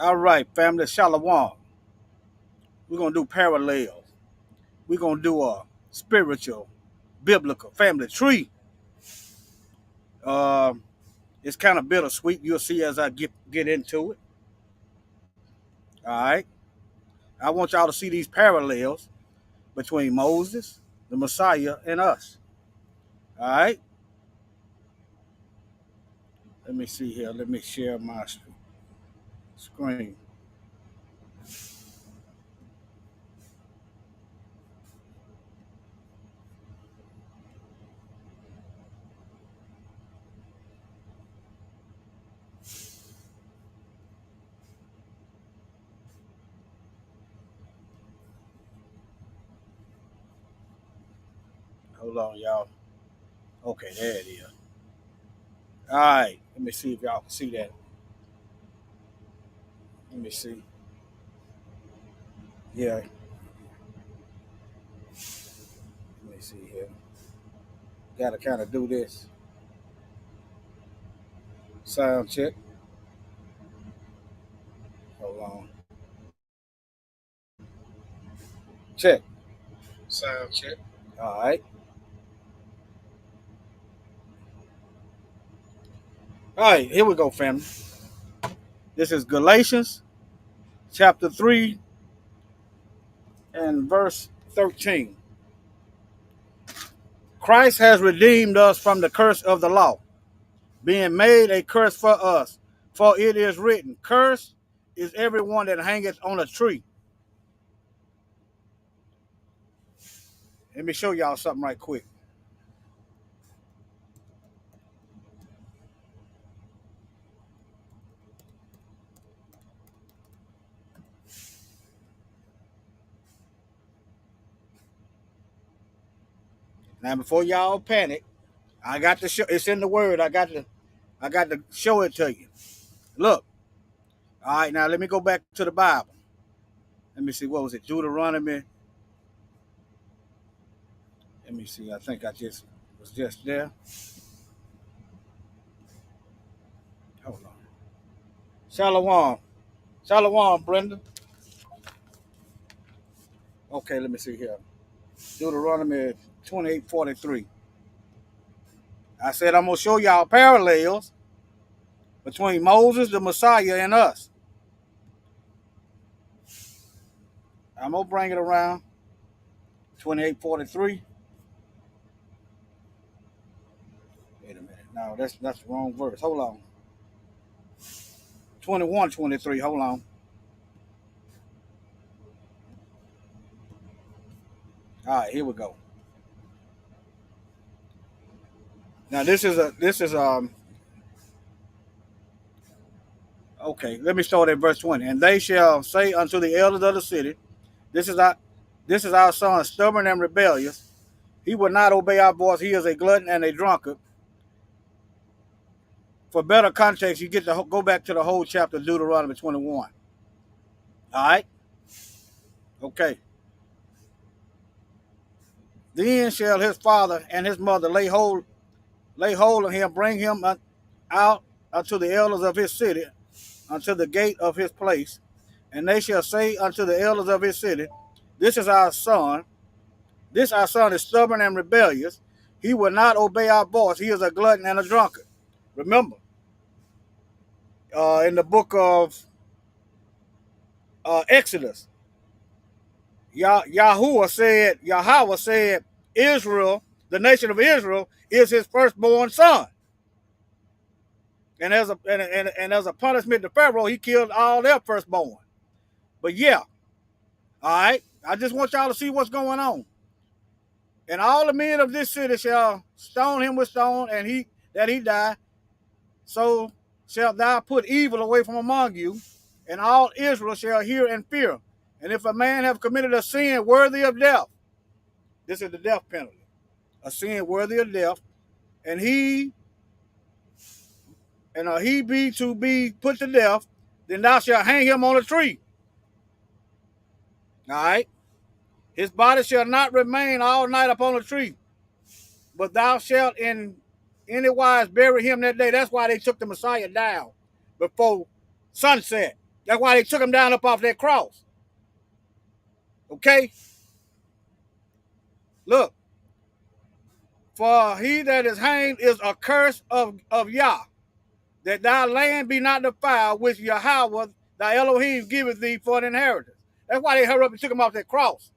All right, family, shalom. We're gonna do parallels. We're gonna do a spiritual, biblical family tree. Um, it's kind of bittersweet. You'll see as I get into it. All right. I want y'all to see these parallels between Moses, the Messiah, and us. All right. Let me see here. Let me share my screen. Hold on, y'all. Okay, there it is. All right. Let me see if y'all can see that. Let me see. Yeah. Let me see here. Got to kind of do this. Sound check. Hold on. Check. Sound check. All right. All right. Here we go, family. This is Galatians chapter 3 and verse 13. Christ has redeemed us from the curse of the law, being made a curse for us. For it is written, cursed is everyone that hangeth on a tree. Let me show y'all something right quick. Now, before y'all panic, I got to show. It's in the word. I got to show it to you. Look. All right. Now let me go back to the Bible. Let me see. What was it? Deuteronomy. Let me see. I think I just was just there. Hold on. Shalom. Shalom, Brenda. Okay, let me see here. Deuteronomy 28:43. I said I'm gonna show y'all parallels between Moses, the Messiah, and us. I'm gonna bring it around. 28:43. Wait a minute. No, that's the wrong verse. Hold on. 21:23. Hold on. All right, here we go. Now this is okay. Let me start at verse 20. And they shall say unto the elders of the city, This is our this is our son, stubborn and rebellious. He will not obey our voice. He is a glutton and a drunkard. For better context, you get to go back to the whole chapter of Deuteronomy 21. All right? Okay. Then shall his father and his mother lay hold of him, bring him out unto the elders of his city, unto the gate of his place. And they shall say unto the elders of his city, This is our son. This our son is stubborn and rebellious. He will not obey our voice. He is a glutton and a drunkard. Remember, in the book of Exodus, Yahweh said, Israel, the nation of Israel, is his firstborn son. And as a punishment to Pharaoh, he killed all their firstborn. But yeah, all right. I just want y'all to see what's going on. And all the men of this city shall stone him with stone, and he die. So shalt thou put evil away from among you, and all Israel shall hear and fear. And if a man have committed a sin worthy of death, this is the death penalty, a sin worthy of death, and he be to be put to death, then thou shalt hang him on a tree. All right. His body shall not remain all night upon a tree, but thou shalt in any wise bury him that day. That's why they took the Messiah down before sunset. That's why they took him down up off that cross. Okay? Look, for he that is hanged is a curse of Yah, that thy land be not defiled, which Yahweh, thy Elohim, giveth thee for an inheritance. That's why they hurried up and took him off that cross.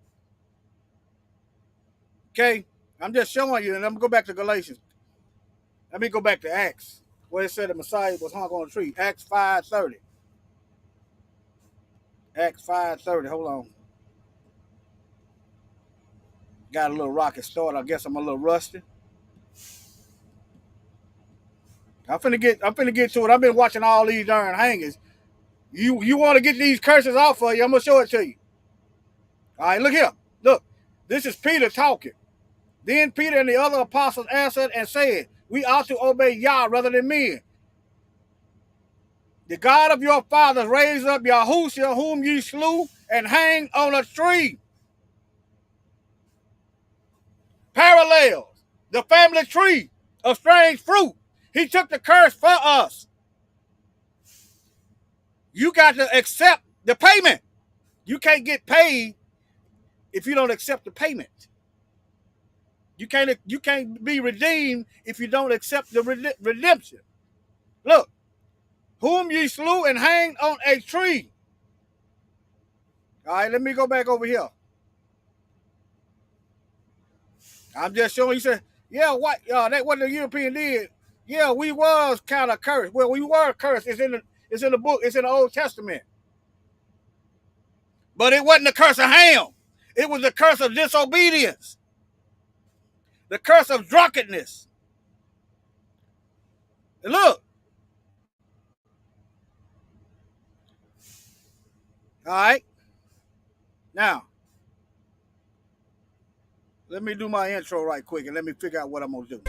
Okay? I'm just showing you, and I'm going to go back to Galatians. Let me go back to Acts, where it said the Messiah was hung on a tree. Acts 5:30. Acts 5:30. Hold on. Got a little rocket start. I guess I'm a little rusty. I'm finna get to it. I've been watching all these darn hangings. You want to get these curses off of you? I'm gonna show it to you. All right, look here. Look, this is Peter talking. Then Peter and the other apostles answered and said, "We ought to obey Yah rather than men. The God of your fathers raised up Yahushua, whom ye slew and hanged on a tree." Parallels. The family tree of strange fruit. He took the curse for us. You got to accept the payment. You can't get paid if you don't accept the payment. You can't be redeemed if you don't accept the redemption. Look, whom ye slew and hanged on a tree. All right, let me go back over here. I'm just showing you. Said, yeah, what the European did. Yeah, we was kind of cursed. Well, we were cursed. It's in the book. It's in the Old Testament. But it wasn't the curse of Ham. It was the curse of disobedience. The curse of drunkenness. And look. All right. Now, let me do my intro right quick and let me figure out what I'm going to do.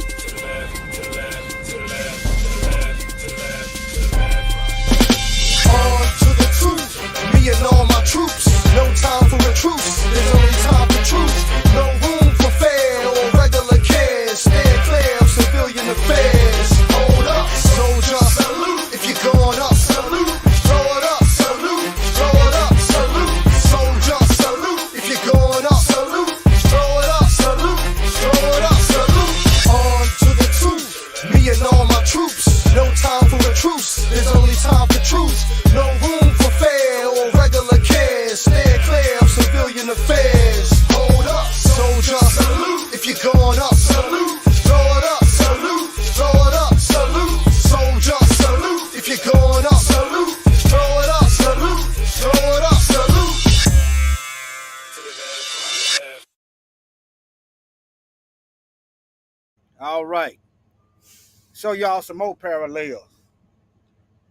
On to the truth, me and all my troops. No time for a truce, there's only time for truth. No room for fair or regular cares. Stand clear of civilian affairs. Hold up, soldier, salute. If you're going up, salute. Throw it up, salute. Throw it up, salute. Soldier, salute. If you're going up, salute. Throw it up, salute. Throw it up, salute. On to the truth, me and all my troops. No time for a truce, there's only time for truth. No room for fair or regular cares. Stand clear of civilian affairs. Hold up, soldier, salute. If you're going up, salute. Throw it up, salute. Throw it up, salute. Soldier, salute. If you're going up, salute. Throw it up, salute. Throw it up, salute. All right. Show y'all some more parallels.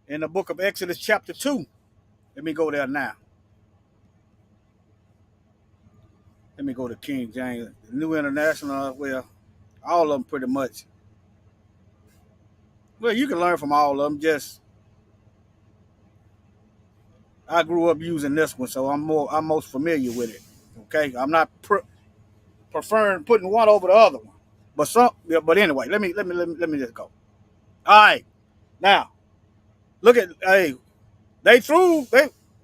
In the book of Exodus chapter 2. Let me go there now. Let me go to King James. The New International, well, all of them pretty much. Well, you can learn from all of them. Just, I grew up using this one, so I'm most familiar with it. Okay, I'm not preferring putting one over the other one. But anyway, let me just go. All right, now look at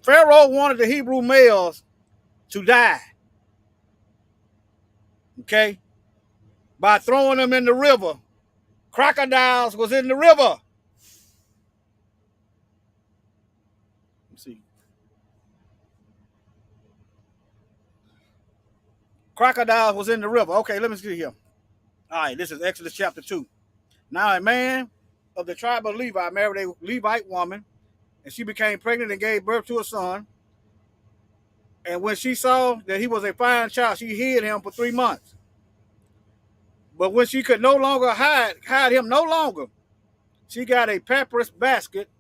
Pharaoh wanted the Hebrew males to die. Okay, by throwing them in the river. Crocodiles was in the river. Let's see. Crocodiles was in the river. Okay, let me see here. All right, this is Exodus chapter 2. Now a man of the tribe of Levi married a Levite woman, and she became pregnant and gave birth to a son. And when she saw that he was a fine child, she hid him for 3 months. But when she could no longer hide him no longer, she got a papyrus basket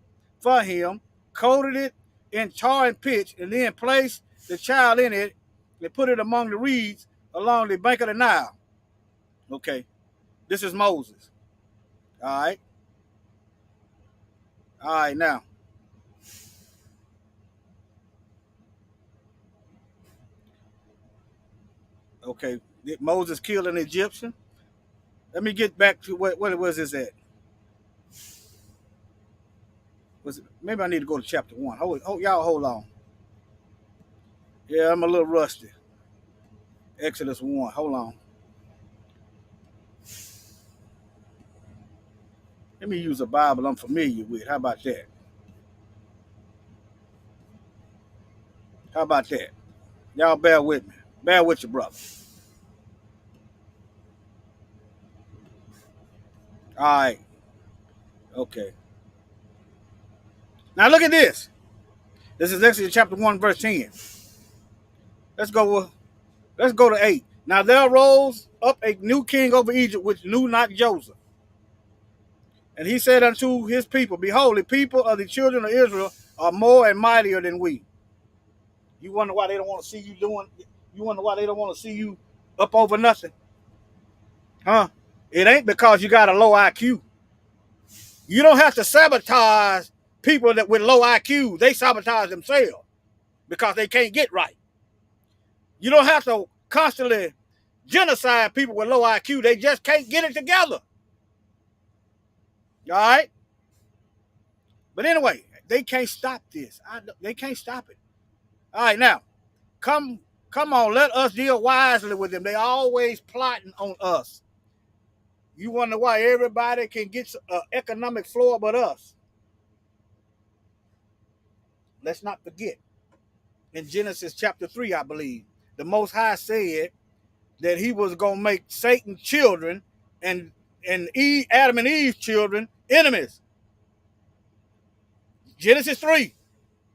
for him, coated it in tar and pitch, and then placed the child in it and put it among the reeds along the bank of the Nile. Okay, this is Moses. All right. All right, now. Okay, did Moses kill an Egyptian? Let me get back to what was this at? Maybe I need to go to chapter 1. Y'all hold on. Yeah, I'm a little rusty. Exodus 1. Hold on. Let me use a Bible I'm familiar with. How about that? How about that? Y'all bear with me. Bear with your brother. All right. Okay. Now look at this. This is Exodus chapter 1, verse 10. Let's go. Let's go to 8. Now there arose up a new king over Egypt, which knew not Joseph. And he said unto his people, Behold, the people of the children of Israel are more and mightier than we. You wonder why they don't want to see you doing, you wonder why they don't want to see you up over nothing? Huh? It ain't because you got a low IQ. You don't have to sabotage people that with low IQ. They sabotage themselves because they can't get right. You don't have to constantly genocide people with low IQ. They just can't get it together. All right? But anyway, they can't stop this. They can't stop it. All right, now, come on, let us deal wisely with them. They always plotting on us. You wonder why everybody can get an economic floor but us. Let's not forget, in Genesis chapter 3, I believe, the Most High said that he was going to make Satan's children and Adam and Eve's children enemies. Genesis 3.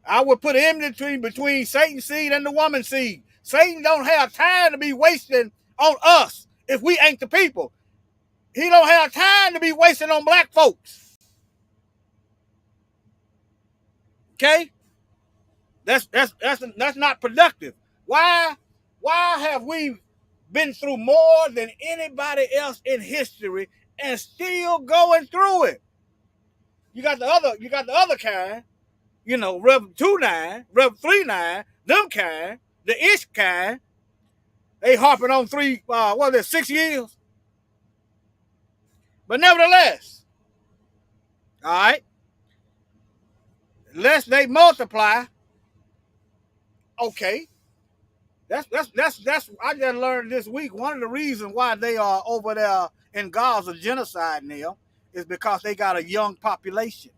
I will put enmity between Satan's seed and the woman's seed. Satan don't have time to be wasting on us if we ain't the people. He don't have time to be wasting on black folks. Okay? That's not productive. Why have we been through more than anybody else in history and still going through it? You got the other kind, Rev 2:9, Rev 3:9, them kind, the ish kind. They harping on 6 years. But nevertheless, all right, lest they multiply. Okay, that's I just learned this week. One of the reasons why they are over there in Gaza genocide now is because they got a young population.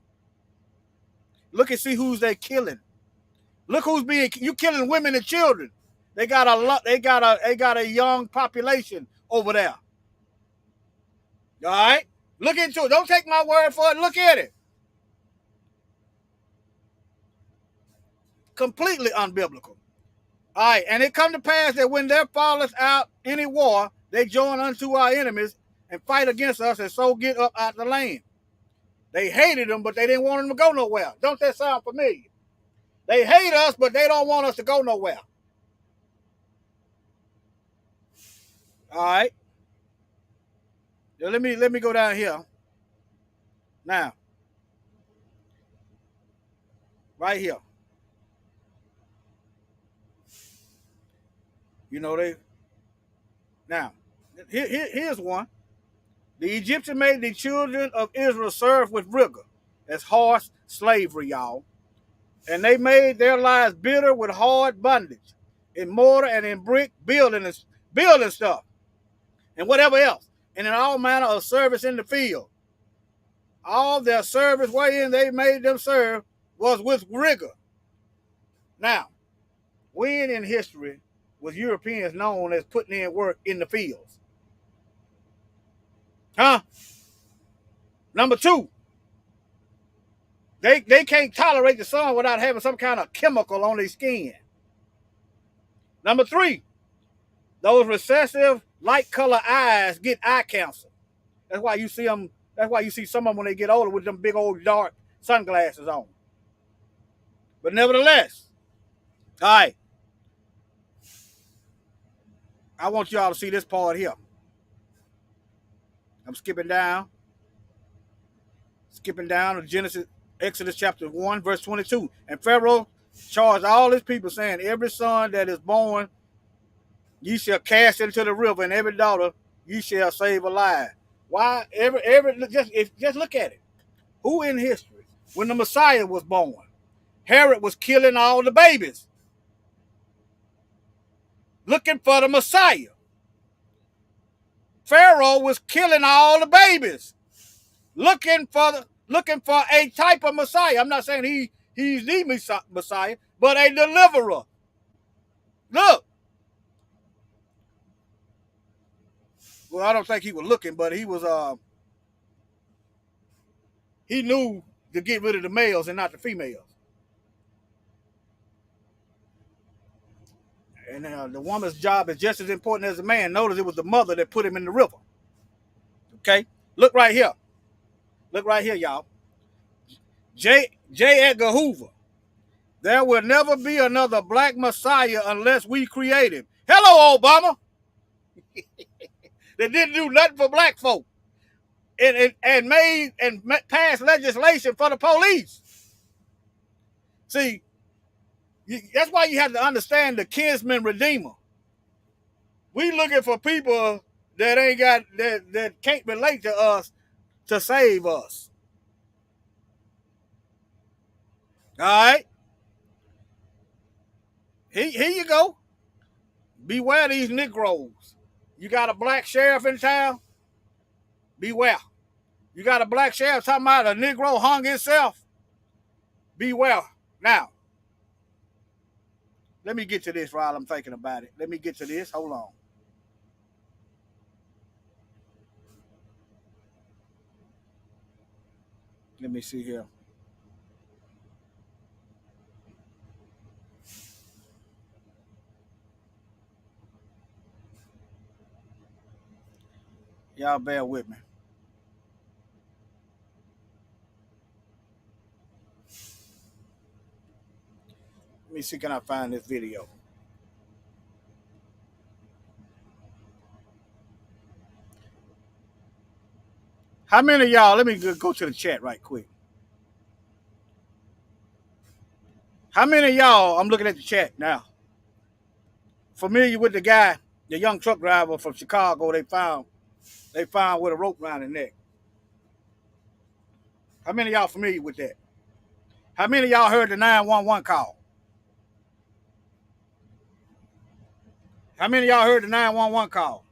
Look and see who's they killing. Look who's you killing women and children. They got a young population over there. All right, look into it. Don't take my word for it. Look at it. Completely unbiblical. All right, and it come to pass that when there falleth out any war, they join unto our enemies and fight against us, and so get up out the land. They hated them, but they didn't want them to go nowhere. Don't that sound familiar? They hate us, but they don't want us to go nowhere. All right. Now, let me go down here. Now, right here. Here's one. The Egyptian made the children of Israel serve with rigor. That's harsh slavery, y'all. And they made their lives bitter with hard bondage, in mortar and in brick, building stuff, and whatever else, and in all manner of service in the field. All their service wherein they made them serve was with rigor. Now, when in history was Europeans known as putting in work in the fields? Huh? Number 2, they can't tolerate the sun without having some kind of chemical on their skin. Number 3, those recessive light color eyes get eye cancer. That's why you see them. That's why you see some of them when they get older with them big old dark sunglasses on. But nevertheless, all right, I want y'all to see this part here. I'm skipping down to Exodus chapter 1, verse 22. And Pharaoh charged all his people, saying, Every son that is born ye shall cast into the river, and every daughter ye shall save alive. Why? Just look at it. Who in history when the Messiah was born. Herod was killing all the babies, looking for the Messiah. Pharaoh was killing all the babies, looking for a type of Messiah. I'm not saying he's the Messiah, but a deliverer. Look. Well, I don't think he was looking, but he was he knew to get rid of the males and not the females. And the woman's job is just as important as the man. Notice it was the mother that put him in the river. Okay? Look right here. Look right here, y'all. J. Edgar Hoover. There will never be another black Messiah unless we create him. Hello, Obama. That didn't do nothing for black folk. And made and passed legislation for the police. See, that's why you have to understand the kinsman redeemer. We looking for people that ain't got that can't relate to us to save us. All right. Here you go. Beware these Negroes. You got a black sheriff in town? Beware. You got a black sheriff talking about a Negro hung himself? Beware. Now, let me get to this while I'm thinking about it. Let me get to this. Hold on. Let me see here. Y'all bear with me. Let me see, can I find this video? How many of y'all, let me go to the chat right quick. How many of y'all, I'm looking at the chat now, familiar with the guy, the young truck driver from Chicago they found with a rope around his neck? How many of y'all familiar with that? How many of y'all heard the 911 call? How many of y'all heard the 911 call?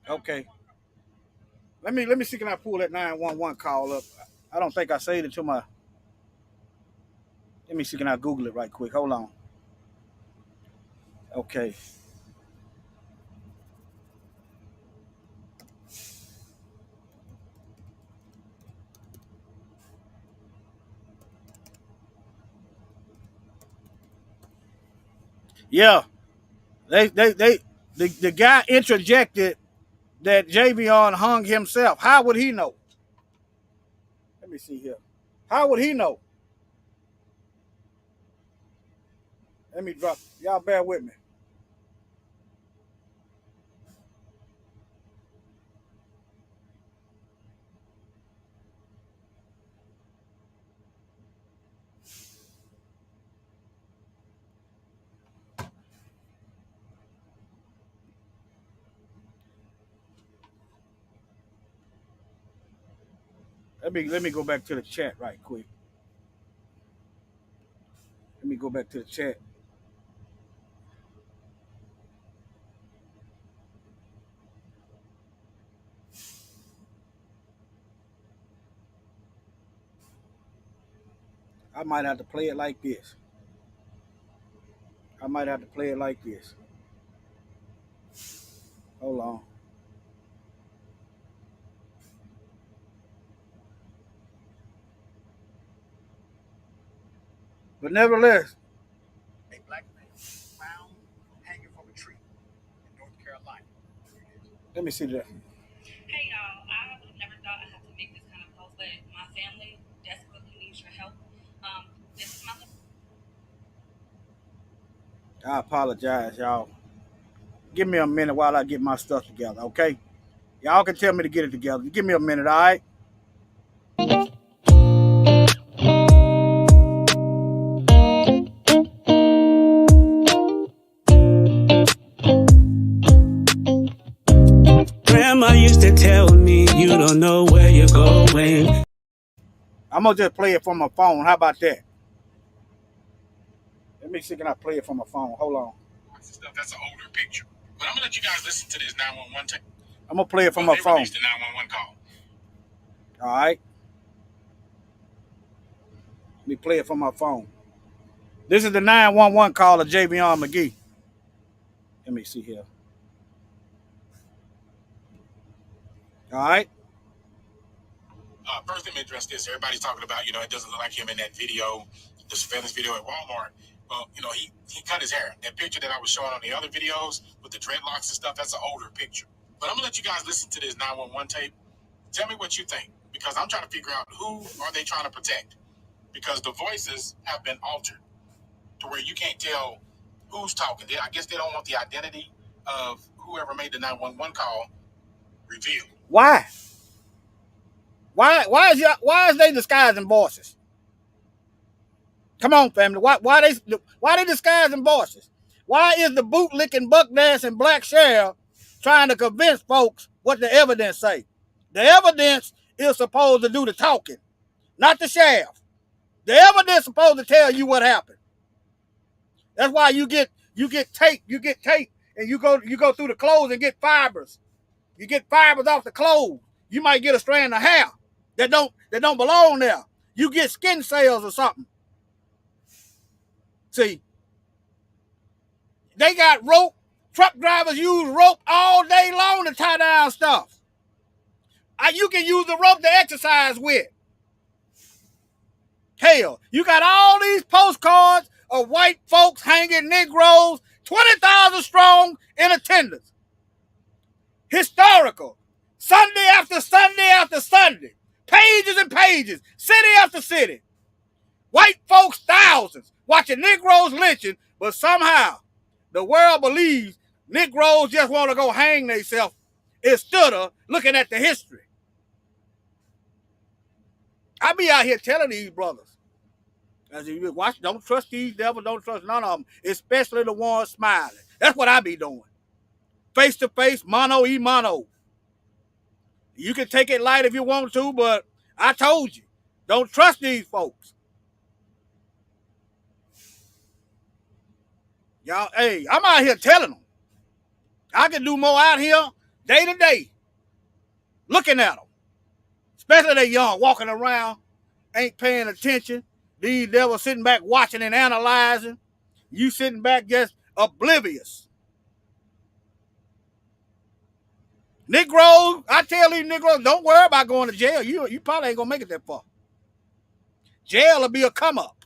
Okay. Let me see, can I pull that 911 call up? I don't think I saved it to my. Let me see, can I Google it right quick? Hold on. Okay. Yeah. The guy interjected that Javion hung himself. How would he know? Let me see here. How would he know? Let me drop. Y'all bear with me. Let me go back to the chat right quick. Let me go back to the chat. I might have to play it like this. Hold on. But nevertheless, a black man found hanging from a tree in North Carolina. Let me see that. Hey y'all, I would have never thought I'd have to make this kind of post, but my family desperately needs your help. This is my. I apologize, y'all. Give me a minute while I get my stuff together, okay? Y'all can tell me to get it together. Give me a minute, all right? to tell me you don't know where you're going. I'm gonna just play it from my phone. How about that? Let me see, can I play it from my phone? Hold on. That's an older picture. But I'm gonna let you guys listen to this 911 tape. I'm gonna play it from my They phone. released the 911 call. All right. Let me play it from my phone. This is the 911 call of Javion McGee. Let me see here. All right. First, let me address this. Everybody's talking about, it doesn't look like him in that video, the surveillance video at Walmart. Well, he cut his hair. That picture that I was showing on the other videos with the dreadlocks and stuff, that's an older picture. But I'm going to let you guys listen to this 911 tape. Tell me what you think, because I'm trying to figure out who are they trying to protect, because the voices have been altered to where you can't tell who's talking. I guess they don't want the identity of whoever made the 911 call revealed. Why? Why is they disguising voices? Come on, family. Why they disguising voices? Why is the bootlicking, buck dancing black sheriff trying to convince folks what the evidence say? The evidence is supposed to do the talking, not the sheriff. The evidence is supposed to tell you what happened. That's why you get tape, and you go through the clothes and get fibers. You get fibers off the clothes. You might get a strand of hair that don't belong there. You get skin cells or something. See, they got rope. Truck drivers use rope all day long to tie down stuff. You can use the rope to exercise with. Hell, you got all these postcards of white folks hanging Negroes, 20,000 strong in attendance. Historical. Sunday after Sunday after Sunday. Pages and pages. City after city. White folks, thousands, watching Negroes lynching, but somehow the world believes Negroes just want to go hang themselves instead of looking at the history. I be out here telling these brothers, as you watch, don't trust these devils, don't trust none of them, especially the ones smiling. That's what I be doing. Face to face, mano y mano. You can take it light if you want to, but I told you, don't trust these folks. Y'all, hey, I'm out here telling them. I can do more out here day to day, looking at them. Especially they young, walking around, ain't paying attention. These devils sitting back watching and analyzing. You sitting back just oblivious. Negroes, I tell these Negroes, don't worry about going to jail. You probably ain't going to make it that far. Jail will be a come up.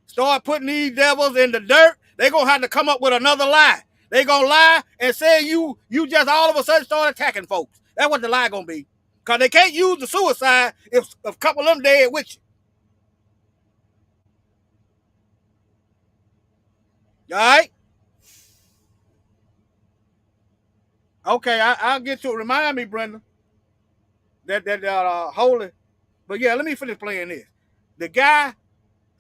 Start putting these devils in the dirt, they're going to have to come up with another lie. They're going to lie and say you just all of a sudden start attacking folks. That's what the lie going to be. Because they can't use the suicide if a couple of them dead with you. All right? Okay, I'll get to it. Remind me, Brenda, that holy. But yeah, let me finish playing this. The guy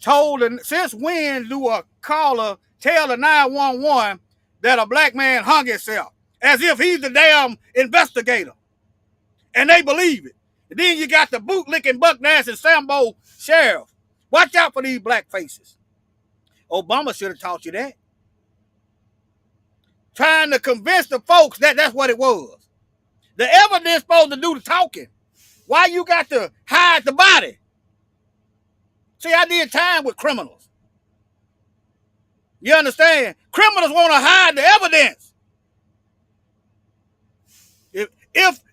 told, since when do a caller tell the 911 that a black man hung himself? As if he's the damn investigator. And they believe it. And then you got the bootlicking, buck dancing Sambo sheriff. Watch out for these black faces. Obama should have taught you that. Trying to convince the folks that that's what it was. The evidence supposed to do the talking. Why you got to hide the body? See, I did time with criminals. You understand? Criminals want to hide the evidence. If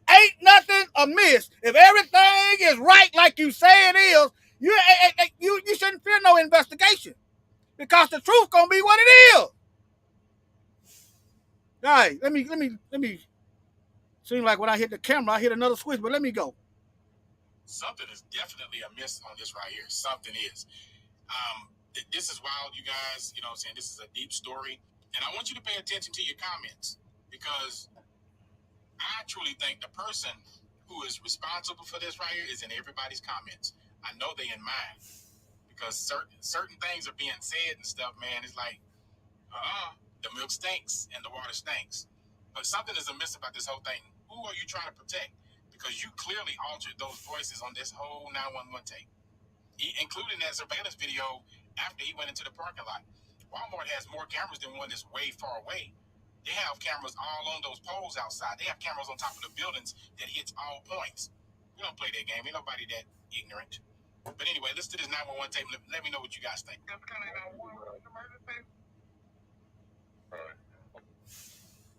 ain't nothing amiss, if everything is right like you say it is, you shouldn't fear no investigation. Because the truth gonna be what it is. All right, let me. Seem like when I hit the camera, I hit another switch, but let me go. Something is definitely amiss on this right here. Something is. This is wild, you guys. You know what I'm saying? This is a deep story. And I want you to pay attention to your comments, because I truly think the person who is responsible for this right here is in everybody's comments. I know they in mine, because certain things are being said and stuff, man. It's like, the milk stinks and the water stinks. But something is amiss about this whole thing. Who who are you trying to protect? Because you clearly altered those voices on this whole 911 tape, including that surveillance video after he went into the parking lot. Walmart has more cameras than one that's way far away. They have cameras all on those poles outside. They have cameras on top of the buildings that hits all points. We don't play that game. Ain't nobody that ignorant. But anyway, listen to this 911 tape. Let me know what you guys think.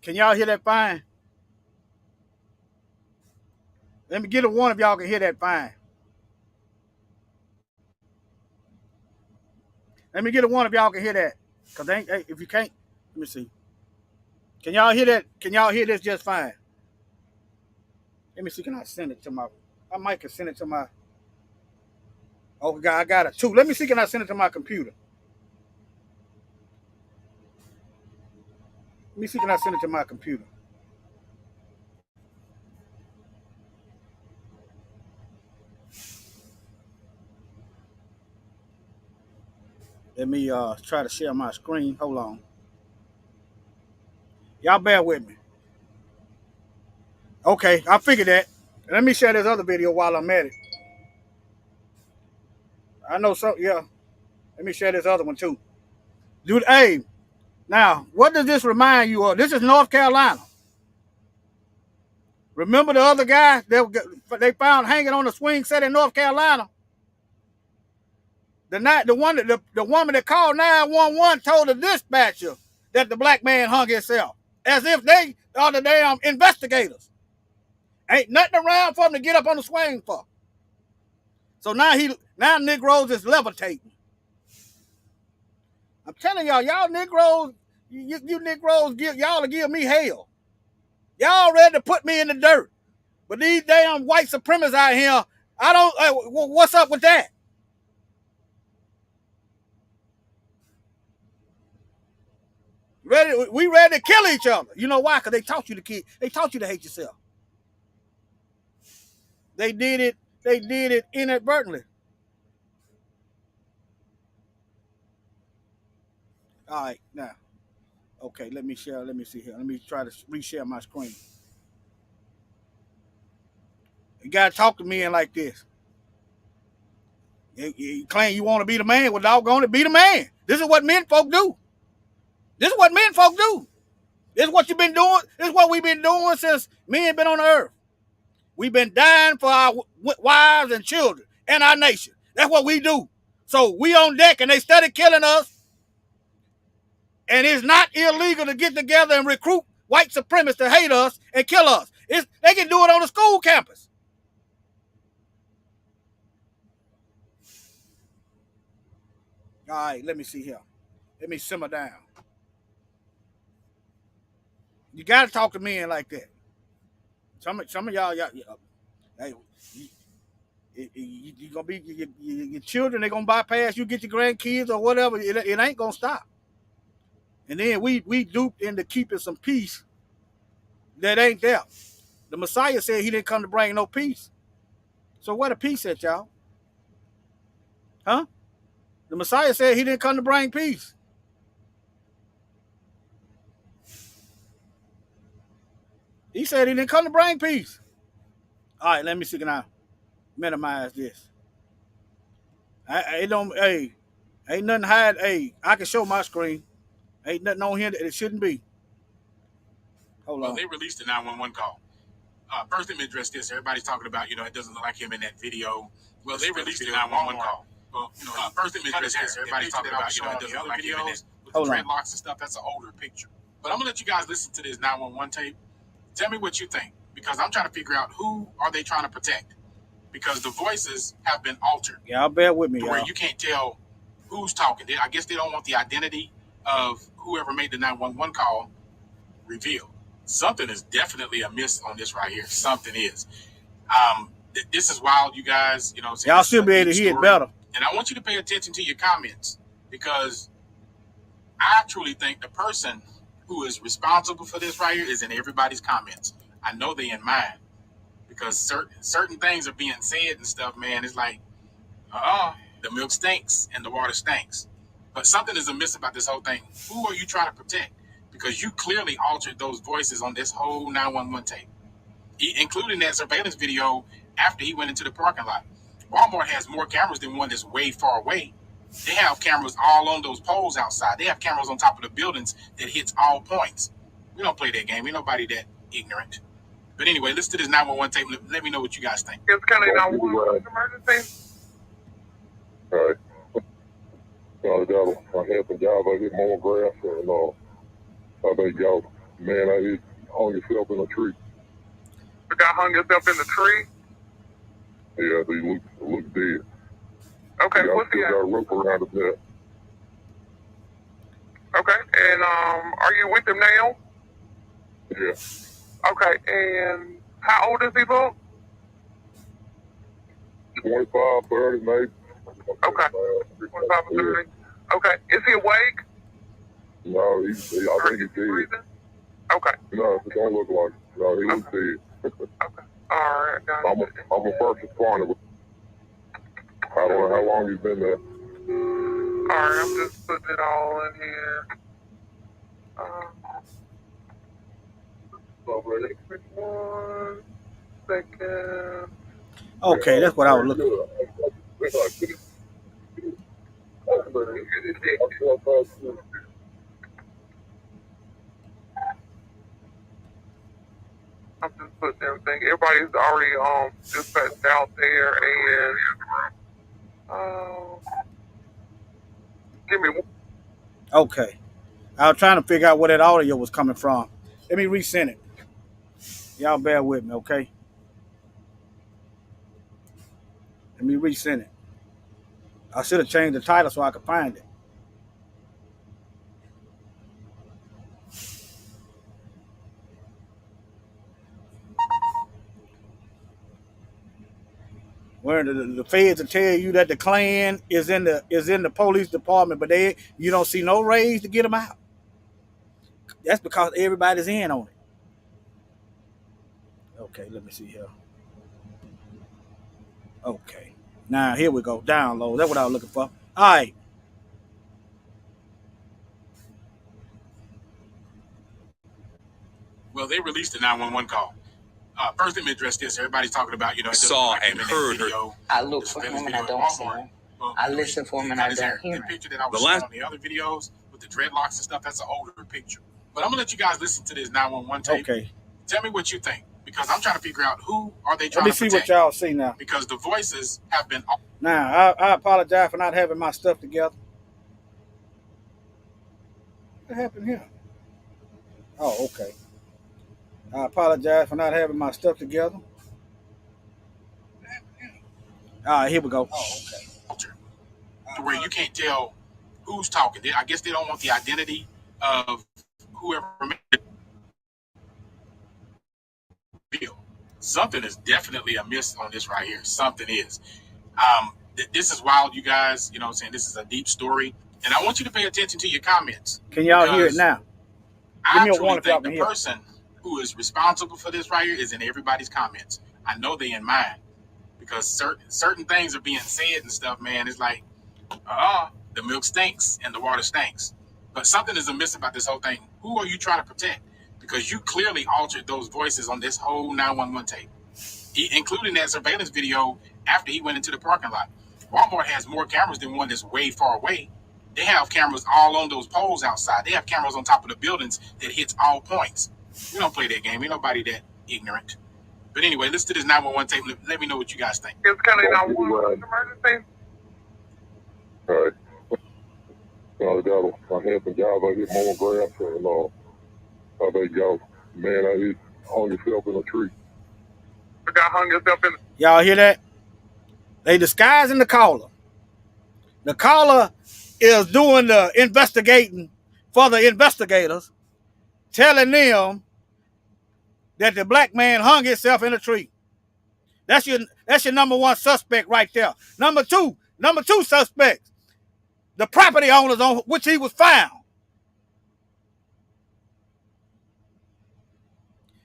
Can y'all hear that fine? Let me get a one if y'all can hear that fine. Let me get a one if y'all can hear that. Cause if you can't, let me see. Can y'all hear that? Can y'all hear this just fine? Let me see. Can I send it to my? I might can send it to my. Oh God, I got it too. Let me see. Can I send it to my computer? Let me see. Can I send it to my computer? Let me try to share my screen. Hold on. Y'all bear with me. Okay, I figured that. Let me share this other video while I'm at it. I know so. Yeah. Let me share this other one too. Dude, hey. Now, what does this remind you of? This is North Carolina. Remember the other guy that they found hanging on the swing set in North Carolina? The woman that called 911 told the dispatcher that the black man hung himself, as if they are the damn investigators. Ain't nothing around for them to get up on the swing for. So now Nick Rose is levitating. I'm telling y'all Negroes, you Negroes, y'all will give me hell. Y'all ready to put me in the dirt. But these damn white supremacists out here, I don't, what's up with that? We ready to kill each other. You know why? Because they taught you to hate yourself. They did it inadvertently. All right, now. Okay, let me see here. Let me try to reshare my screen. You gotta talk to men like this. You claim you want to be the man, well, doggone it, be the man. This is what men folk do. This is what you've been doing. This is what we've been doing since men been on the earth. We've been dying for our wives and children and our nation. That's what we do. So we on deck and they started killing us. And it's not illegal to get together and recruit white supremacists to hate us and kill us. They can do it on the school campus. All right, let me see here. Let me simmer down. You got to talk to men like that. Some of y'all hey, you gonna be your children. They gonna bypass you, get your grandkids or whatever. It ain't gonna stop. And then we duped into keeping some peace that ain't there. The Messiah said he didn't come to bring no peace. So where the peace at, y'all? Huh? The Messiah said he didn't come to bring peace. He said he didn't come to bring peace. All right, let me see. Can I minimize this? Ain't nothing hide. Hey, I can show my screen. Ain't nothing on here that it shouldn't be. Hold on. They released the 911 call. First, let me address this. Everybody's talking about, it doesn't look like him in that video. Well, they released the 911 call. Well, first, let me address this. Everybody's talking about, it doesn't look like him in that with the dreadlocks and stuff. That's an older picture. But I'm gonna let you guys listen to this 911 tape. Tell me what you think, because I'm trying to figure out who are they trying to protect, because the voices have been altered. Y'all bear with me, where you can't tell who's talking. I guess they don't want the identity of whoever made the 911 call revealed. Something is definitely amiss on this right here. Something is. This is wild, you guys. Y'all should be able to hear it better. And I want you to pay attention to your comments, because I truly think the person who is responsible for this right here is in everybody's comments. I know they in mine, because certain things are being said and stuff, man. It's like, the milk stinks and the water stinks. But something is amiss about this whole thing. Who are you trying to protect? Because you clearly altered those voices on this whole 911 tape. including that surveillance video after he went into the parking lot. Walmart has more cameras than one that's way far away. They have cameras all on those poles outside. They have cameras on top of the buildings that hits all points. We don't play that game. Ain't nobody that ignorant. But anyway, listen to this 911 tape. Let me know what you guys think. It's kind of 911 emergency. All right. I had some guys out here mowing grass, and I think y'all, man, I hit hung yourself in a tree. The guy hung himself in the tree? Yeah, he looked dead. Okay, Y'all what's still the got a rope around his neck. Okay, and are you with him now? Yeah. Okay, and how old is he, Bob? 25, 30, maybe. Okay, 25 or 30. Okay, is he awake? No, I think he's dead. Breathing? Okay. No, it don't look like it. No, he looks dead. Okay. All right, got I'm a first responder. I don't know how long he's been there. All right, I'm just putting it all in here. One second. Okay, that's what I was looking for. I'm just putting everything. Everybody's already dispatched out there, and give me one. Okay. I was trying to figure out where that audio was coming from. Let me resend it. Y'all bear with me, okay? Let me resend it. I should have changed the title so I could find it. Where the feds will tell you that the Klan is in the police department, but you don't see no raise to get them out. That's because everybody's in on it. Okay, let me see here. Okay, now here we go. Download. That's what I was looking for. All right. Well, they released the 911 call. First, let me address this. Everybody's talking about, saw and heard her. I look for him and I don't see him. I listen for him and I don't hear him. The picture that I was showing on the other videos with the dreadlocks and stuff, that's an older picture. But I'm going to let you guys listen to this 911 tape. Okay. Tell me what you think, because I'm trying to figure out who are they trying to protect. Let me see what y'all see now. Because the voices have been... Now, I apologize for not having my stuff together. What happened here? Oh, okay. I apologize for not having my stuff together. All right, here we go. Oh, okay. To where you can't tell who's talking. I guess they don't want the identity of whoever made it. Something is definitely amiss on this right here. Something is. This is wild, you guys. You know what I'm saying? This is a deep story. And I want you to pay attention to your comments. Can y'all hear it now? I truly think the person who is responsible for this right here is in everybody's comments. I know they in mine, because certain things are being said and stuff, man. It's like, the milk stinks and the water stinks. But something is amiss about this whole thing. Who are you trying to protect? Because you clearly altered those voices on this whole 911 tape, including that surveillance video after he went into the parking lot. Walmart has more cameras than one that's way far away. They have cameras all on those poles outside. They have cameras on top of the buildings that hits all points. We don't play that game. Ain't nobody that ignorant. But anyway, listen to this 911 tape. Let me know what you guys think. It's kind of 911 emergency. All right. I had some guys out here mowing grass, and I think y'all, man, I hit hung yourself in a tree. The guy hung himself in. Y'all hear that? They disguising the caller. The caller is doing the investigating for the investigators, telling them that the black man hung himself in a tree. That's your number one suspect right there. Number two suspects, the property owners on which he was found.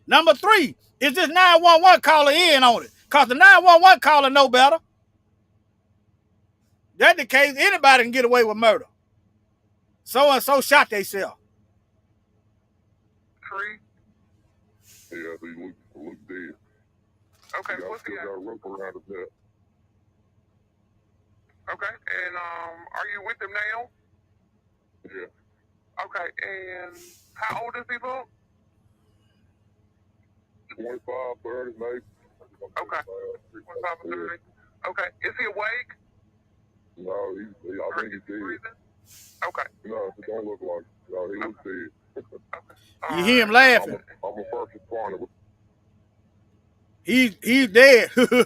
Number three is this 911 caller in on it, because the 911 caller know better. That the case, anybody can get away with murder. So and so shot themselves. Tree. Yeah, he looked dead. Okay, He what's he got at? a rope around his neck. Okay, and are you with him now? Yeah. Okay, and how old is he, look? 25, 30, maybe. Okay, 25 or 30. Okay, is he awake? No, I think he's dead. Breathing? Okay. No, it don't look like it. No, he looks dead. Okay. You hear him laughing. I'm a first responder. He's dead. Alright,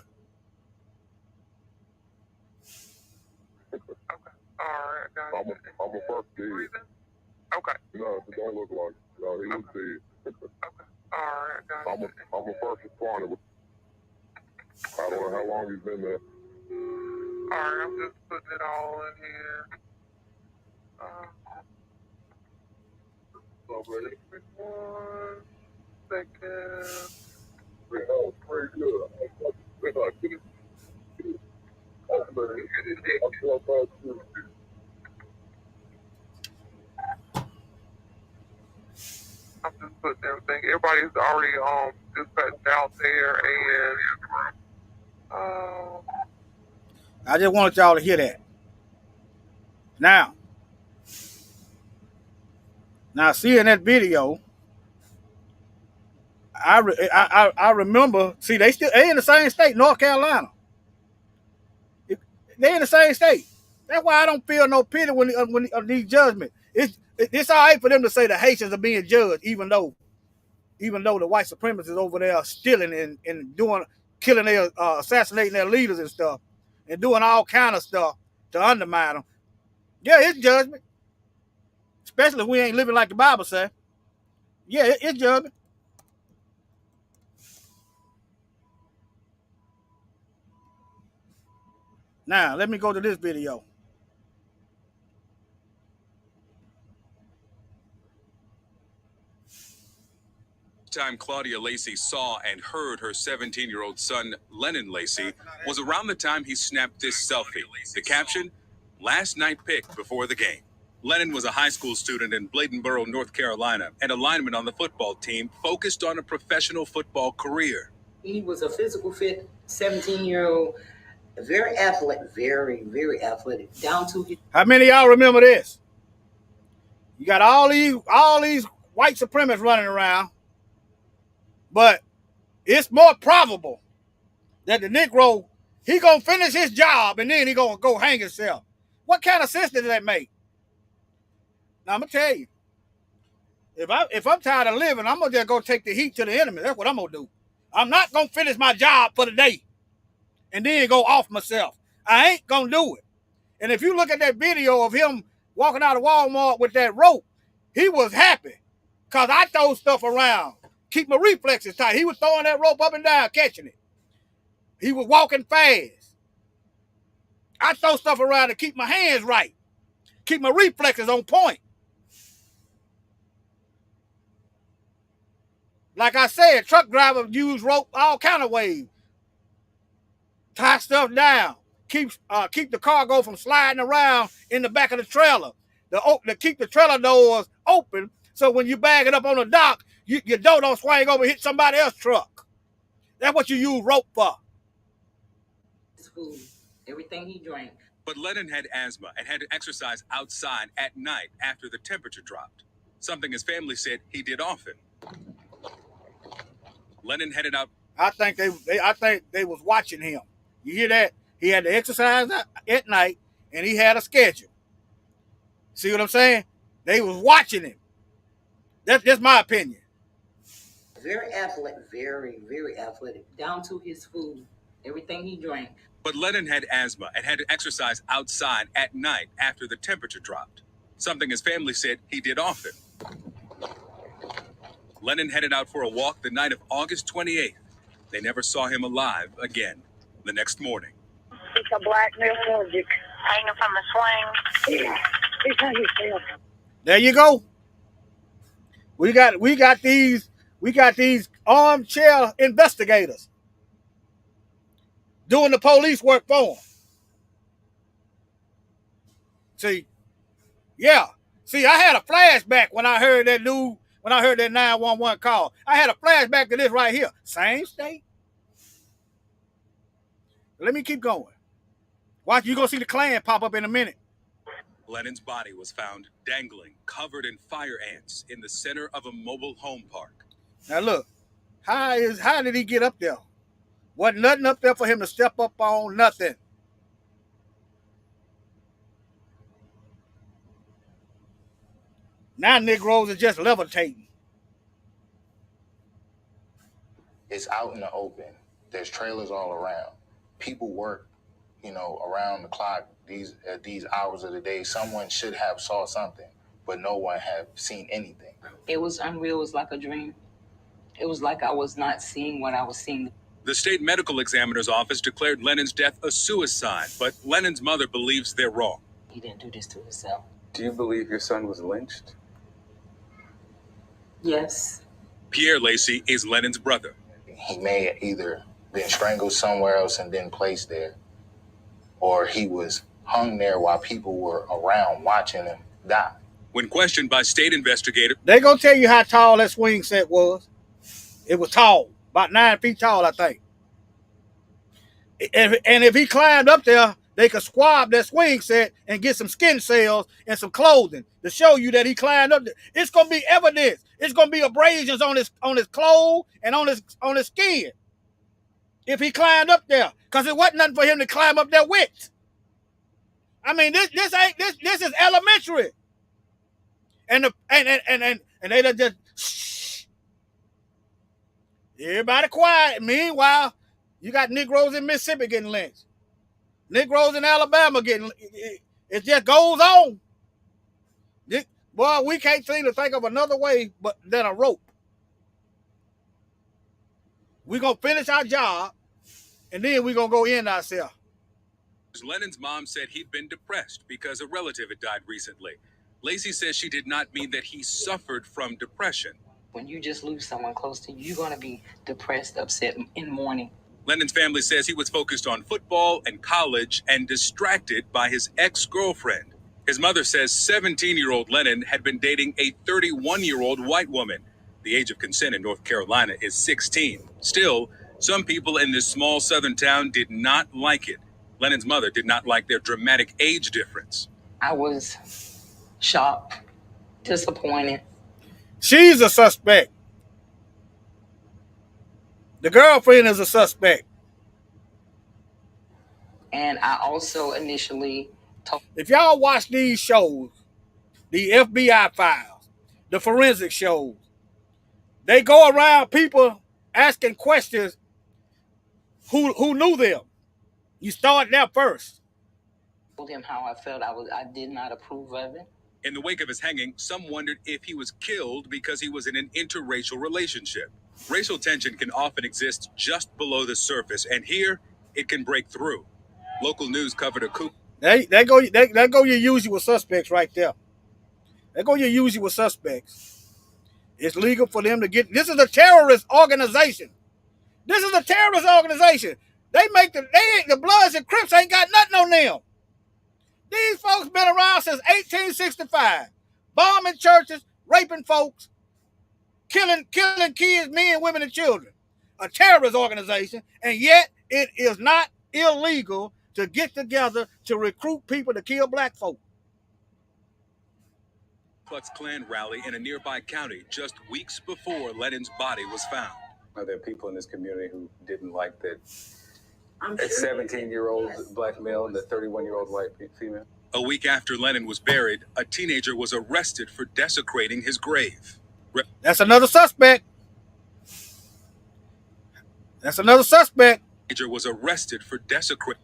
got it. I'm a first dead. Breathing? Okay. No, it don't look like it. No, he looks dead. Alright, got it. I'm a first responder. I don't know how long he's been there. Alright, I'm just putting it all in here. So, man, 1 second. that was pretty good. I'm just putting everything. Everybody's already dispatched out there, and I just wanted y'all to hear that. Now, seeing that video, I remember. See, they in the same state, North Carolina. They in the same state. That's why I don't feel no pity when these judgments. It's all right for them to say the Haitians are being judged, even though the white supremacists over there are stealing and doing, killing their, assassinating their leaders and stuff, and doing all kind of stuff to undermine them. Yeah, it's judgment. Especially if we ain't living like the Bible says. Yeah, it's judgment. Now, let me go to this video. Time Claudia Lacey saw and heard her 17-year-old son, Lennon Lacey, was around the time he snapped this selfie. The caption, "Last night pick before the game." Lennon was a high school student in Bladenboro, North Carolina, and a lineman on the football team focused on a professional football career. He was a physical fit 17-year-old, very athletic, very, very athletic, down to his... How many of y'all remember this? You got all these white supremacists running around, but it's more probable that the Negro, he gonna finish his job and then he gonna go hang himself. What kind of sense does that make? Now I'm gonna tell you, if I'm tired of living, I'm gonna just go take the heat to the enemy. That's what I'm gonna do. I'm not gonna finish my job for the day and then go off myself. I ain't gonna do it. And if you look at that video of him walking out of Walmart with that rope, he was happy because I throw stuff around, keep my reflexes tight. He was throwing that rope up and down, catching it. He was walking fast. I throw stuff around to keep my hands right, keep my reflexes on point. Like I said, truck drivers use rope all kind of ways. Tie stuff down. Keep the cargo from sliding around in the back of the trailer. To keep the trailer doors open, so when you bag it up on the dock, your door don't swing over and hit somebody else's truck. That's what you use rope for. His food, everything he drank. But Lennon had asthma and had to exercise outside at night after the temperature dropped, something his family said he did often. Lennon headed out. I think they was watching him. You hear that? He had to exercise at night, and he had a schedule. See what I'm saying? They was watching him. That's my opinion. Very athletic, very, very athletic, down to his food, everything he drank. But Lennon had asthma and had to exercise outside at night after the temperature dropped, something his family said he did often. Lennon headed out for a walk the night of August 28th. They never saw him alive again the next morning. It's a black music. Hanging from the swing. Yeah. There you go. We got these armchair investigators doing the police work for them. See, yeah. See, I had a flashback when I heard that 911 call. I had a flashback to this right here. Same state, Let me keep going. Watch, you're going to see the Klan pop up in a minute. Lennon's body was found dangling, covered in fire ants, in the center of a mobile home park. Now look, how did he get up there? Wasn't nothing up there for him to step up on, nothing. Now Negroes are just levitating. It's out in the open. There's trailers all around. People work, around the clock at these hours of the day. Someone should have saw something, but no one have seen anything. It was unreal. It was like a dream. It was like I was not seeing what I was seeing. The state medical examiner's office declared Lennon's death a suicide, but Lennon's mother believes they're wrong. He didn't do this to himself. Do you believe your son was lynched? Yes. Pierre Lacy is Lennon's brother. He may have either been strangled somewhere else and then placed there, or he was hung there while people were around watching him die. When questioned by state investigators, they gonna tell you how tall that swing set was. It was tall, about 9 feet tall, I think. And if he climbed up there, they could squab that swing set and get some skin cells and some clothing to show you that he climbed up there. It's gonna be evidence. It's gonna be abrasions on his clothes and on his skin. If he climbed up there, because it wasn't nothing for him to climb up there with. I mean, this is elementary. And they just shh. Everybody quiet. Meanwhile, you got Negroes in Mississippi getting lynched. Negroes in Alabama getting. It just goes on. Boy, we can't seem to think of another way than a rope. We're going to finish our job, and then we're going to go end ourselves. Lennon's mom said he'd been depressed because a relative had died recently. Lacy says she did not mean that he suffered from depression. When you just lose someone close to you, you're going to be depressed, upset, in mourning. Lennon's family says he was focused on football and college and distracted by his ex-girlfriend. His mother says 17-year-old Lennon had been dating a 31-year-old white woman. The age of consent in North Carolina is 16. Still, some people in this small southern town did not like it. Lennon's mother did not like their dramatic age difference. I was shocked, disappointed. She's a suspect. The girlfriend is a suspect. And I also initially told... If y'all watch these shows, the FBI files, the forensic shows, they go around people asking questions who knew them. You start there first. Told him how I felt. I did not approve of it. In the wake of his hanging, some wondered if he was killed because he was in an interracial relationship. Racial tension can often exist just below the surface, and here it can break through. Local news covered a coup. They go your usual suspects right there. They go your usual suspects. It's legal for them to get. This is a terrorist organization. This is a terrorist organization. They ain't the Bloods and Crips ain't got nothing on them. These folks been around since 1865, bombing churches, raping folks, killing kids, men, women, and children. A terrorist organization, and yet it is not illegal to get together to recruit people to kill black folk. Ku Klux Klan rally in a nearby county just weeks before Lennon's body was found. Are there people in this community who didn't like that? A 17-year-old black male and the 31-year-old white female? A week after Lennon was buried, a teenager was arrested for desecrating his grave. That's another suspect. That's another suspect. Teenager was arrested for desecrating.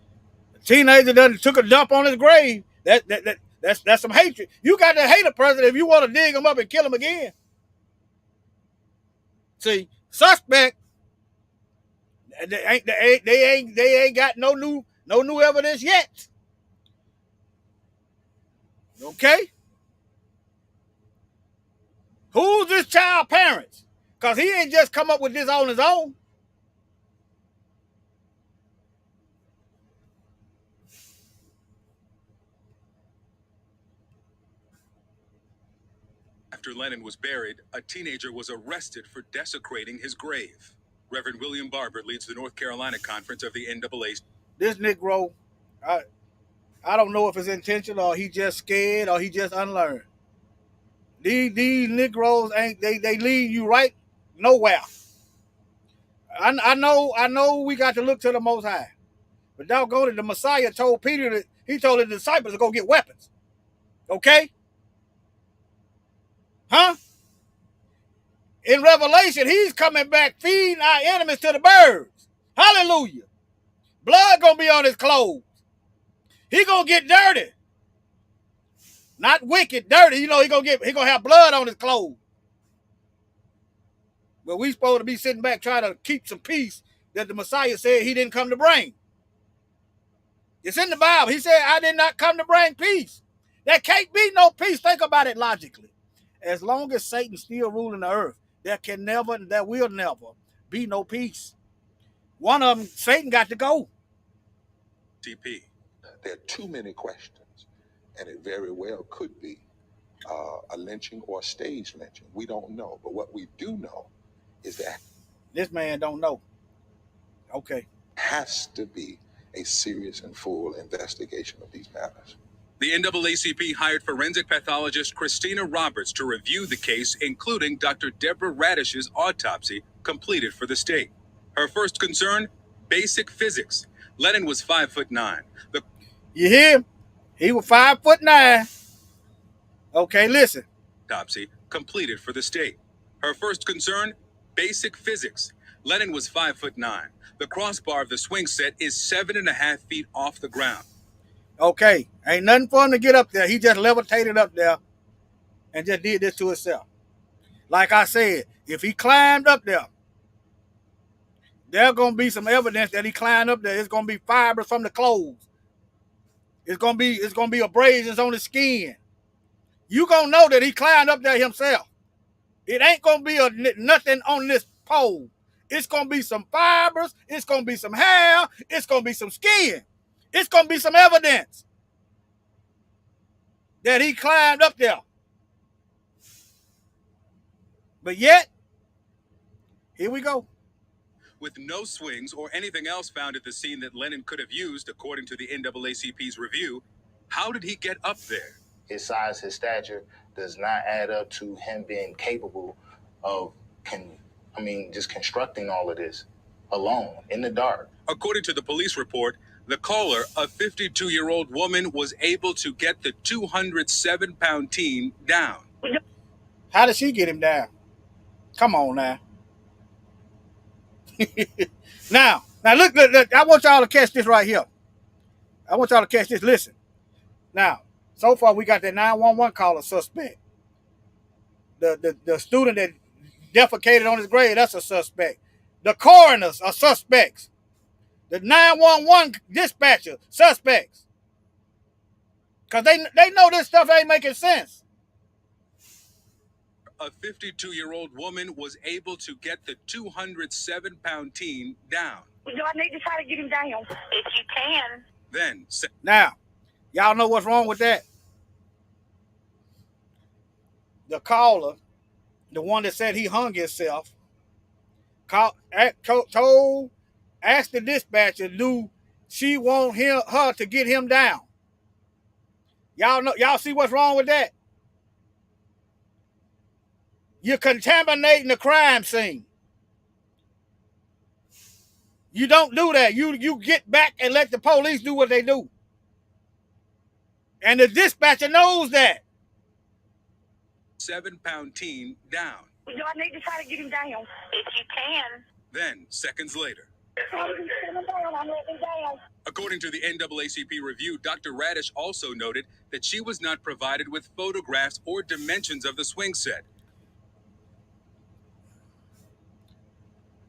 The teenager done took a dump on his grave. That's some hatred. You got to hate a person if you want to dig him up and kill him again. See, suspect. They ain't got no new evidence yet. Okay? Who's this child parents? Because he ain't just come up with this on his own. After Lennon was buried, a teenager was arrested for desecrating his grave. Reverend William Barber leads the North Carolina conference of the NAACP. this Negro, I don't know if it's intentional or he just scared or he just unlearned. These Negroes ain't they lead you right nowhere. I know we got to look to the Most High. But doggone it, the Messiah told Peter that he told his disciples to go get weapons. Okay? Huh? In Revelation, he's coming back feeding our enemies to the birds. Hallelujah. Blood gonna be on his clothes. He gonna get dirty. Not wicked, dirty. You know, he gonna have blood on his clothes. But we supposed to be sitting back trying to keep some peace that the Messiah said he didn't come to bring. It's in the Bible. He said, I did not come to bring peace. There can't be no peace. Think about it logically. As long as Satan's still ruling the earth, there will never be no peace. One of them, Satan got to go. TP. There are too many questions, and it very well could be a lynching or a stage lynching. We don't know, but what we do know is that this man don't know. Okay. Has to be a serious and full investigation of these matters. The NAACP hired forensic pathologist Christina Roberts to review the case, including Dr. Deborah Radish's autopsy completed for the state. Her first concern, basic physics. Lennon was 5'9". You hear him? He was 5'9". Okay, listen. Autopsy completed for the state. Her first concern, basic physics. Lennon was 5'9". The crossbar of the swing set is 7.5 feet off the ground. Okay, ain't nothing for him to get up there. He just levitated up there and just did this to himself. Like I said, if he climbed up there, there's going to be some evidence that he climbed up there. It's going to be fibers from the clothes. It's going to be abrasions on his skin. You going to know that he climbed up there himself. It ain't going to be nothing on this pole. It's going to be some fibers. It's going to be some hair. It's going to be some skin. It's going to be some evidence that he climbed up there. But yet, here we go. With no swings or anything else found at the scene that Lennon could have used, according to the NAACP's review, how did he get up there? His size, his stature does not add up to him being capable of, just constructing all of this alone in the dark. According to the police report, the caller, a 52-year-old woman, was able to get the 207-pound teen down. How did she get him down? Come on now. Now look, I want y'all to catch this right here. I want y'all to catch this. Listen. Now, so far we got that 911 caller suspect. The student that defecated on his grave, that's a suspect. The coroners are suspects. The 911 dispatcher, suspects. Because they know this stuff ain't making sense. A 52-year-old woman was able to get the 207-pound teen down. Do I need to try to get him down? If you can. Then, now, y'all know what's wrong with that? The caller, the one that said he hung himself, asked the dispatcher, do she want her to get him down? Y'all see what's wrong with that? You're contaminating the crime scene. You don't do that. You get back and let the police do what they do. And the dispatcher knows that. 7-pound teen down. Do I need to try to get him down? If you can. Then, seconds later. According to the NAACP review, Dr. Radish also noted that she was not provided with photographs or dimensions of the swing set.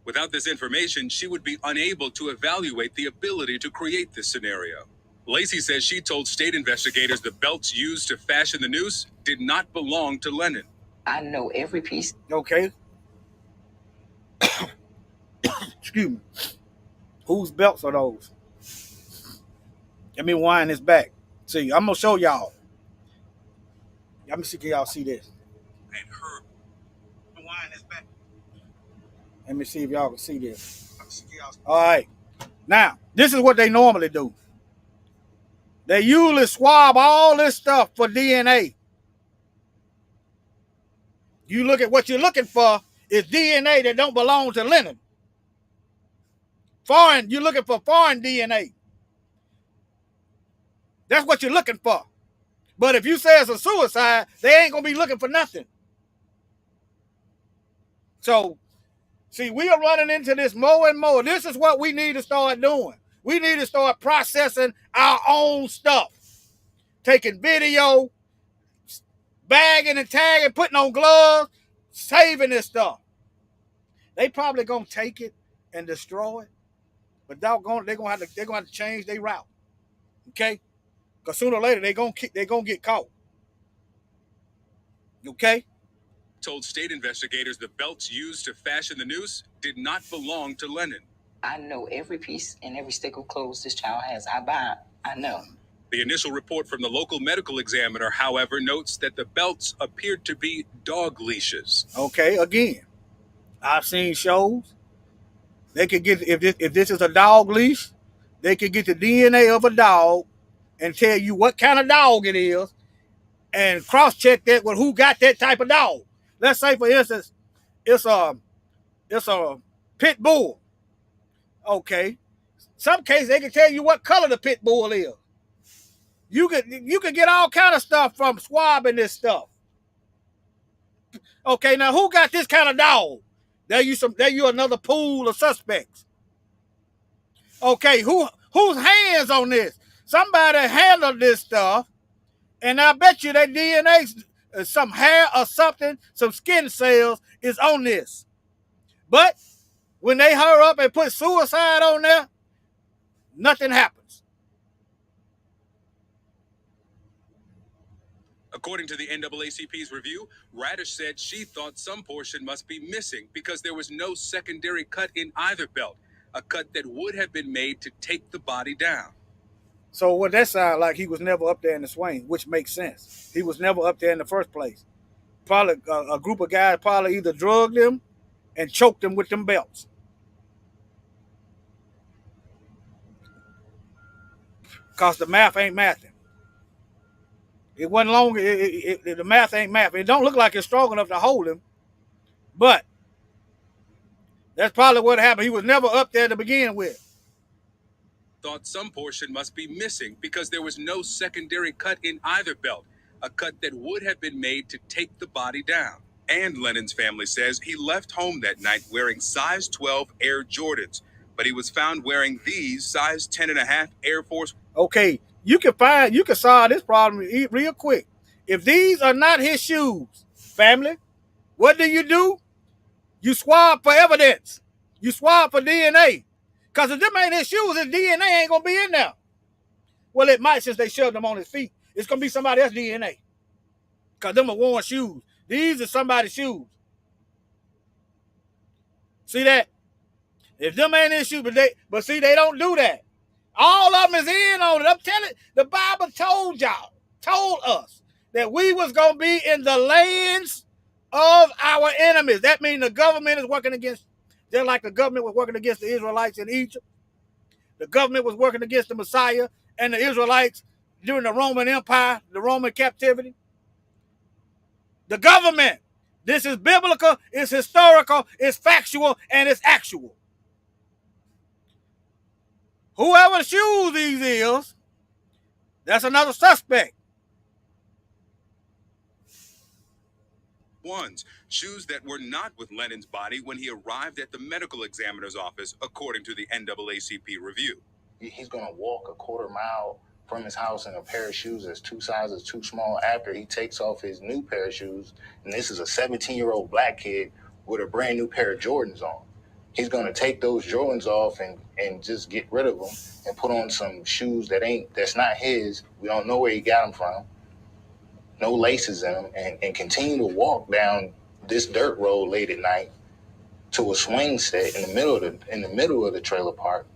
Without this information, she would be unable to evaluate the ability to create this scenario. Lacey says she told state investigators the belts used to fashion the noose did not belong to Lennon. I know every piece. Okay. Excuse me. Whose belts are those? Let me wind this back. See, I'm going to show y'all. Let me see if y'all see this. And her. Wind this back. Let me see if y'all can see this. All right. Now, this is what they normally do. They usually swab all this stuff for DNA. You look at what you're looking for is DNA that don't belong to Lennon. Foreign, you're looking for foreign DNA. That's what you're looking for. But if you say it's a suicide, they ain't going to be looking for nothing. So, see, we are running into this more and more. This is what we need to start doing. We need to start processing our own stuff. Taking video, bagging and tagging, putting on gloves, saving this stuff. They probably gonna take it and destroy it, but they're gonna have to change their route. Okay? Because sooner or later they're gonna get caught. Okay? Told state investigators the belts used to fashion the noose did not belong to Lennon. I know every piece and every stick of clothes this child has. I buy it. I know. The initial report from the local medical examiner, however, notes that the belts appeared to be dog leashes. Okay, again, I've seen shows. They could get, if this is a dog leash, they could get the DNA of a dog and tell you what kind of dog it is and cross-check that with who got that type of dog. Let's say, for instance, it's a pit bull. Okay. Some cases they can tell you what color the pit bull is. You could get all kind of stuff from swabbing this stuff. Okay, now who got this kind of dog? There you another pool of suspects. Okay, whose hands on this? Somebody handled this stuff, and I bet you that DNA, some hair or something, some skin cells is on this. But when they hurry up and put suicide on there, nothing happens. According to the NAACP's review, Radish said she thought some portion must be missing because there was no secondary cut in either belt, a cut that would have been made to take the body down. So what that sounds like, he was never up there in the swing, which makes sense. He was never up there in the first place. Probably a group of guys probably either drugged him and choked him with them belts. Because the math ain't mathing. It wasn't long. The math ain't math. It don't look like it's strong enough to hold him, but that's probably what happened. He was never up there to begin with. Thought some portion must be missing because there was no secondary cut in either belt, a cut that would have been made to take the body down. And Lennon's family says he left home that night wearing size 12 Air Jordans, but he was found wearing these size 10.5 Air Force. Okay. You can solve this problem real quick. If these are not his shoes, family, what do? You swab for evidence. You swab for DNA. Because if them ain't his shoes, his DNA ain't going to be in there. Well, it might since they shoved them on his feet. It's going to be somebody else's DNA. Because them are worn shoes. These are somebody's shoes. See that? If them ain't his shoes, but see, they don't do that. All of them is in on it. I'm telling you, the Bible told us that we was going to be in the lands of our enemies. That means the government is working against, just like the government was working against the Israelites in Egypt. The government was working against the Messiah and the Israelites during the Roman Empire, the Roman captivity. The government, this is biblical, it's historical, it's factual, and it's actual. Whoever shoes these is, that's another suspect. Ones, shoes that were not with Lennon's body when he arrived at the medical examiner's office, according to the NAACP review. He's going to walk a quarter mile from his house in a pair of shoes that's 2 sizes too small after he takes off his new pair of shoes. And this is a 17-year-old black kid with a brand new pair of Jordans on. He's going to take those Jordans off and just get rid of them and put on some shoes that's not his. We don't know where he got them from. No laces in them, and continue to walk down this dirt road late at night to a swing set in the middle of the trailer park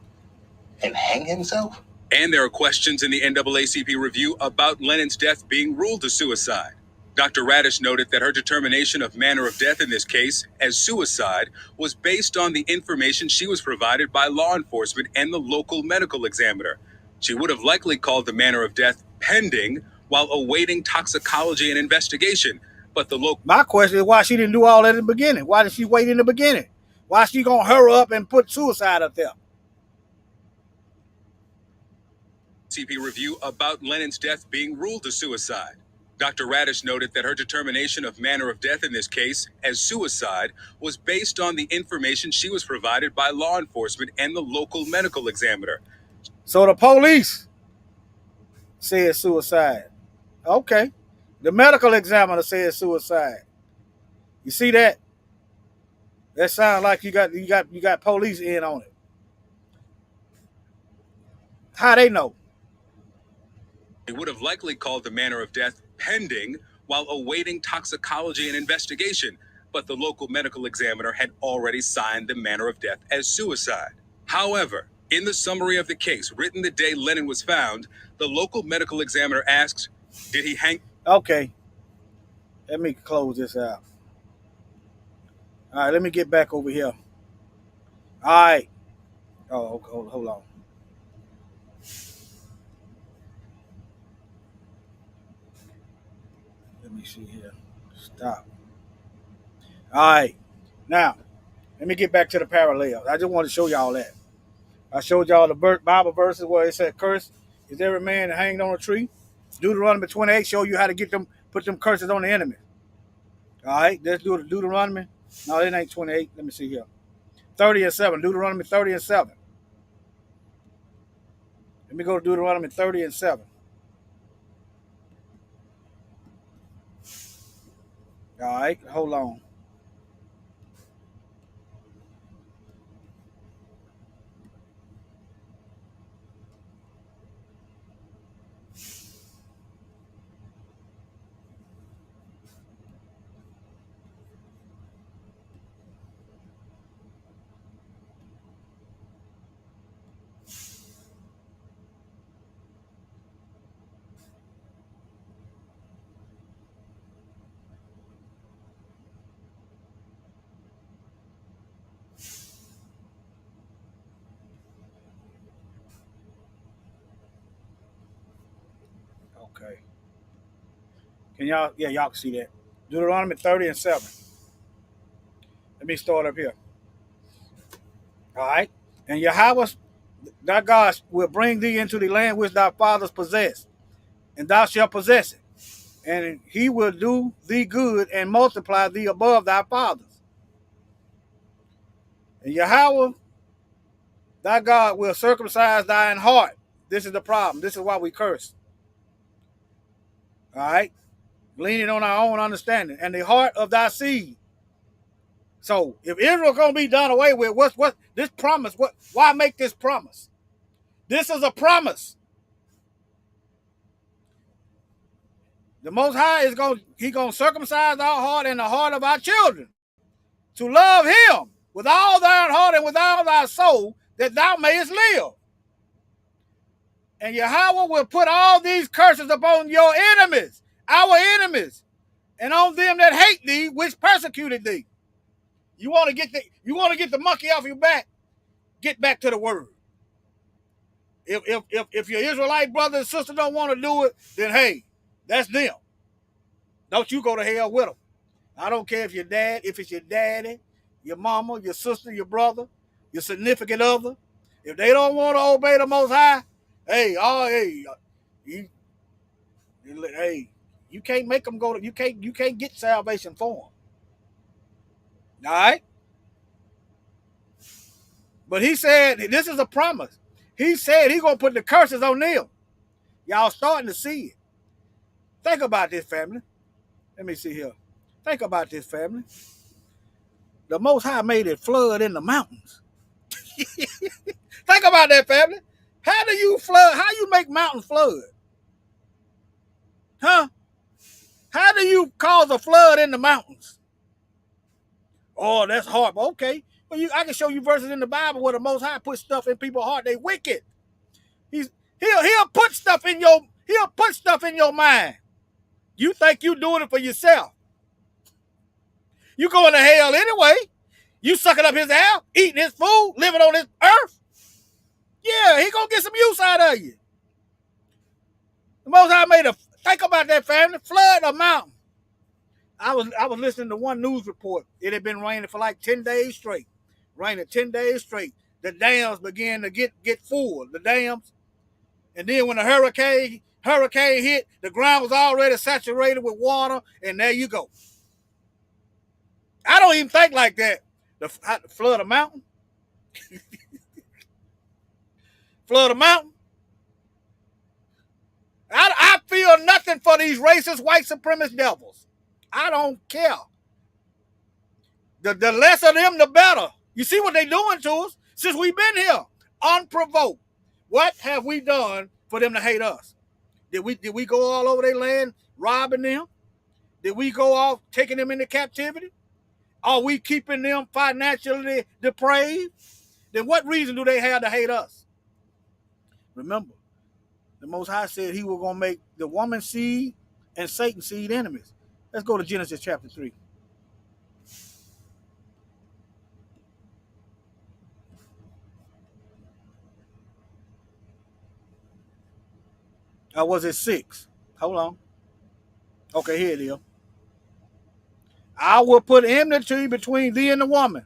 and hang himself. And there are questions in the NAACP review about Lennon's death being ruled a suicide. Dr. Radish noted that her determination of manner of death in this case as suicide was based on the information she was provided by law enforcement and the local medical examiner. She would have likely called the manner of death pending while awaiting toxicology and investigation, but the local... My question is why she didn't do all that in the beginning. Why did she wait in the beginning? Why she gonna hurry up and put suicide up there? CP review about Lennon's death being ruled a suicide. Dr. Radish noted that her determination of manner of death in this case as suicide was based on the information she was provided by law enforcement and the local medical examiner. So the police said suicide. Okay. The medical examiner said suicide. You see that? That sounds like you got police in on it. How they know? They would have likely called the manner of death pending while awaiting toxicology and investigation, but the local medical examiner had already signed the manner of death as suicide. However, in the summary of the case written the day Lennon was found, the local medical examiner asks, did he hang? Okay. Let me close this out. All right, let me get back over here. All right. Oh, hold on. Let me see here. Stop. All right. Now, let me get back to the parallels. I just want to show y'all that. I showed y'all the Bible verses where it said, "Curse is every man that hanged on a tree." Deuteronomy 28 show you how to put them curses on the enemy. All right, let's do the Deuteronomy. No, it ain't 28. Let me see here. 30 and 7. Deuteronomy 30 and 7. Let me go to Deuteronomy 30 and 7. All right, hold on. Okay. Can y'all, yeah, y'all can see that. Deuteronomy 30 and 7. Let me start up here. All right. And Yahweh, thy God, will bring thee into the land which thy fathers possessed, and thou shalt possess it. And he will do thee good and multiply thee above thy fathers. And Yahweh, thy God, will circumcise thine heart. This is the problem. This is why we curse. All right. Leaning on our own understanding. And the heart of thy seed. So if Israel's gonna be done away with, what this promise? Why make this promise? This is a promise. The Most High is gonna circumcise our heart and the heart of our children to love Him with all thine heart and with all thy soul, that thou mayest live. And Yahweh will put all these curses upon your enemies, our enemies, and on them that hate thee, which persecuted thee. You want to get the monkey off your back? Get back to the word. If your Israelite brother and sister don't want to do it, then hey, that's them. Don't you go to hell with them. I don't care if it's your daddy, your mama, your sister, your brother, your significant other. If they don't want to obey the Most High, you can't make them go. You can't get salvation for them. All right. But he said, this is a promise. He said he's going to put the curses on them. Y'all starting to see it. Think about this, family. Let me see here. Think about this, family. The Most High made it flood in the mountains. Think about that, family. How do you flood? How you make mountains flood? Huh? How do you cause a flood in the mountains? Oh, that's horrible. Okay. Well, I can show you verses in the Bible where the Most High puts stuff in people's heart. They wicked. He'll put stuff in your mind. You think you doing it for yourself. You going to hell anyway. You sucking up his air, eating his food, living on this earth. Yeah, he gonna get some use out of you. The Most High made a, think about that, family, flood a mountain. I was listening to one news report. It had been raining for like 10 days straight. Raining 10 days straight. The dams began to get full, the dams. And then when the hurricane hit, the ground was already saturated with water, and there you go. I don't even think like that. The flood a mountain? Flood a mountain? I feel nothing for these racist white supremacist devils. I don't care. The less of them, the better. You see what they doing to us since we've been here, unprovoked. What have we done for them to hate us? Did we go all over their land robbing them? Did we go off taking them into captivity? Are we keeping them financially depraved? Then what reason do they have to hate us? Remember, the Most High said he was going to make the woman's seed and Satan's seed enemies. Let's go to Genesis chapter 3. Or was it 6? Hold on. Okay, here it is. I will put enmity between thee and the woman.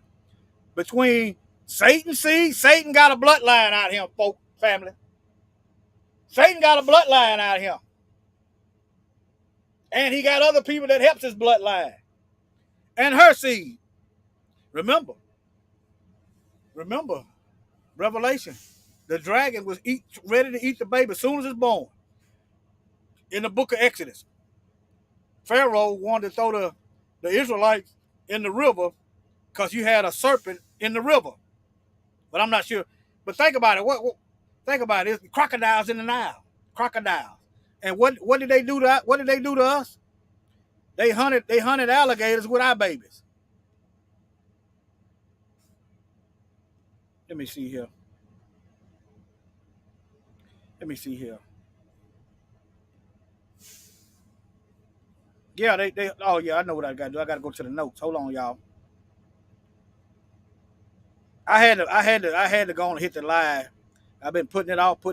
Between Satan's seed. Satan got a bloodline out here, folk, family. Satan got a bloodline out here. And he got other people that helps his bloodline. And her seed. Remember, Revelation. The dragon was ready to eat the baby as soon as it's born. In the book of Exodus. Pharaoh wanted to throw the Israelites in the river because you had a serpent in the river. But I'm not sure. But think about it. Think about it. It's crocodiles in the Nile. Crocodiles. And what did they do to what did they do to us? They hunted alligators with our babies. Let me see here. Yeah, they oh yeah, I know what I gotta do. I gotta go to the notes. Hold on, y'all. I had to go and hit the live. I've been putting it off.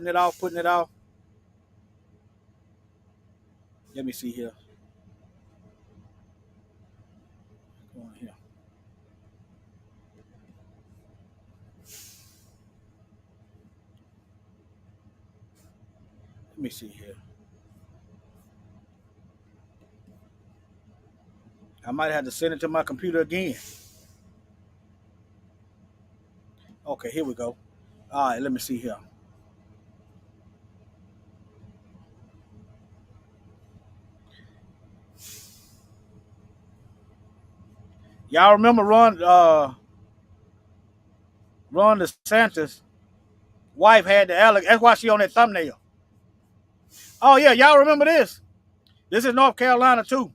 Let me see here. Go on here. Let me see here. I might have to send it to my computer again. Okay, here we go. All right, let me see here. Y'all remember Ron DeSantis' wife had the alligator. That's why she on that thumbnail. Oh yeah, y'all remember this? This is North Carolina too.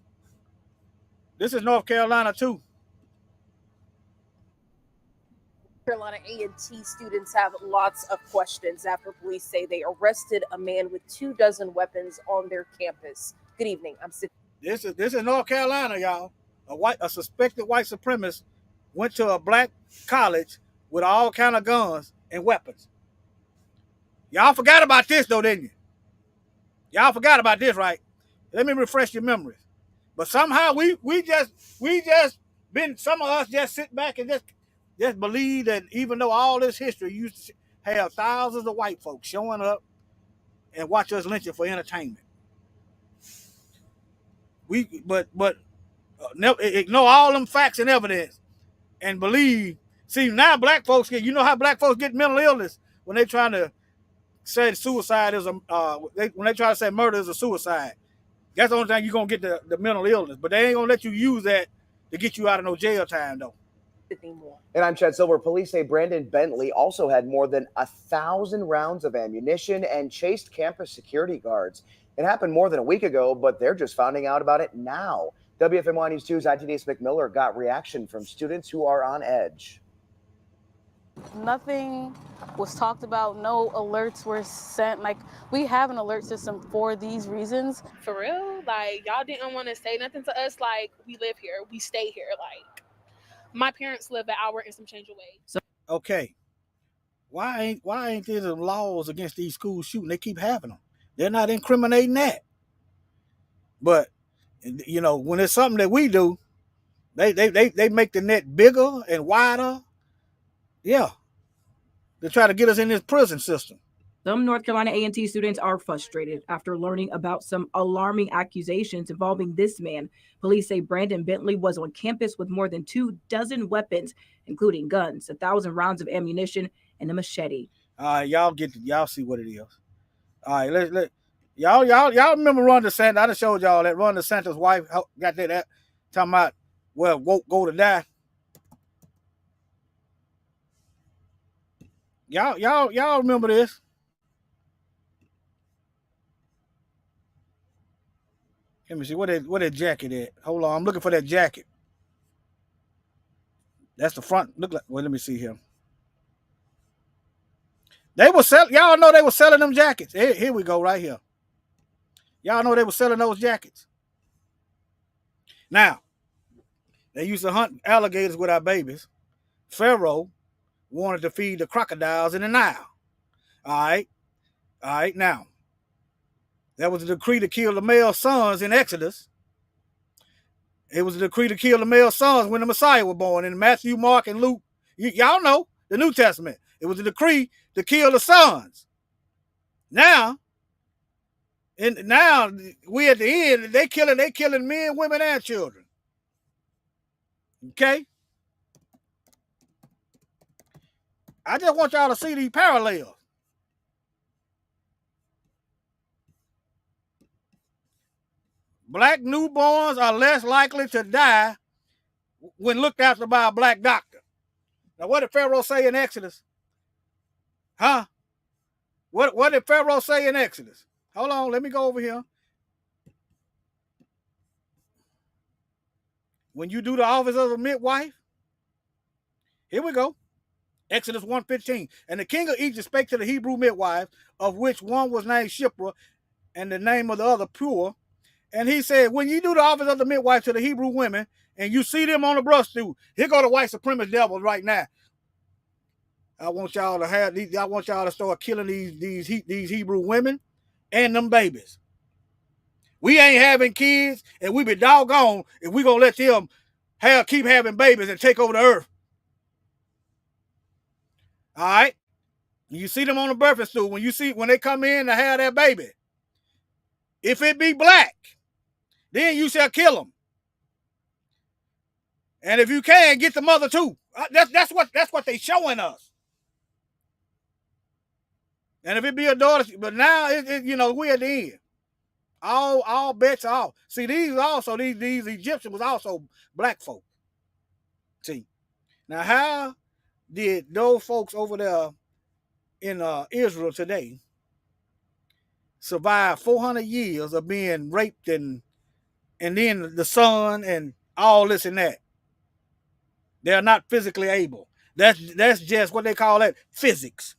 Carolina A&T students have lots of questions after police say they arrested a man with 24 weapons on their campus. Good evening. This is North Carolina, y'all. A suspected white supremacist went to a black college with all kind of guns and weapons. Y'all forgot about this though, didn't you? Y'all forgot about this, right? Let me refresh your memories. But somehow we just been, some of us just sit back and just believe that even though all this history used to have thousands of white folks showing up and watch us lynching for entertainment. Ignore all them facts and evidence and believe. See, now black folks you know how black folks get mental illness when they trying to say suicide is when they try to say murder is a suicide. That's the only time you're gonna get the mental illness, but they ain't gonna let you use that to get you out of no jail time though. And I'm Chad Silver. Police say Brandon Bentley also had more than 1,000 rounds of ammunition and chased campus security guards. It happened more than a week ago, but they're just finding out about it now. WFMY News 2's ITD's McMiller got reaction from students who are on edge. Nothing was talked about. No alerts were sent. Like, we have an alert system for these reasons. For real? Like, y'all didn't want to say nothing to us. Like, we live here, we stay here. Like, my parents live an hour and some change away. So okay, why ain't there some laws against these schools shooting? They keep having them. They're not incriminating that. But you know, when it's something that we do, they make the net bigger and wider. Yeah, they try to get us in this prison system. Some North Carolina A&T students are frustrated after learning about some alarming accusations involving this man. Police say Brandon Bentley was on campus with more than 24 weapons, including guns, 1,000 rounds of ammunition, and a machete. All right, y'all see what it is. All right, let y'all remember Ron DeSantis? I just showed y'all that Ron DeSantis' wife got that talking about, well, go to die. Y'all remember this? Let me see what that jacket at. Hold on, I'm looking for that jacket. That's the front. Look like. Well, let me see here. They were selling. Y'all know they were selling them jackets. Here we go, right here. Y'all know they were selling those jackets. Now, they used to hunt alligators with our babies. Pharaoh wanted to feed the crocodiles in the Nile. All right. Now, that was a decree to kill the male sons in Exodus. It was a decree to kill the male sons when the Messiah was born in Matthew, Mark, and Luke. Y'all know the New Testament. It was a decree to kill the sons. Now we at the end, they killing men, women, and children. Okay? I just want y'all to see these parallels. Black newborns are less likely to die when looked after by a black doctor. Now, what did Pharaoh say in Exodus? Huh? What did Pharaoh say in Exodus? Hold on, let me go over here. When you do the office of a midwife, here we go. Exodus 1:15. And the king of Egypt spake to the Hebrew midwife, of which one was named Shiphrah, and the name of the other Pur. And he said, when you do the office of the midwife to the Hebrew women, and you see them on the brush stool, here go the white supremacist devils right now. I want y'all to have these. I want y'all to start killing these Hebrew women and them babies. We ain't having kids, and we be doggone if we gonna let them keep having babies and take over the earth. All right. You see them on the birthing stool when they come in to have their baby. If it be black, then you shall kill them. And if you can, get the mother too. That's what they showing us. And if it be a daughter, but now we're at the end. All bets are off. See, these Egyptians was also black folk. See, now how did those folks over there in Israel today survive 400 years of being raped and then the son and all this and that? They're not physically able. That's just what they call that, physics.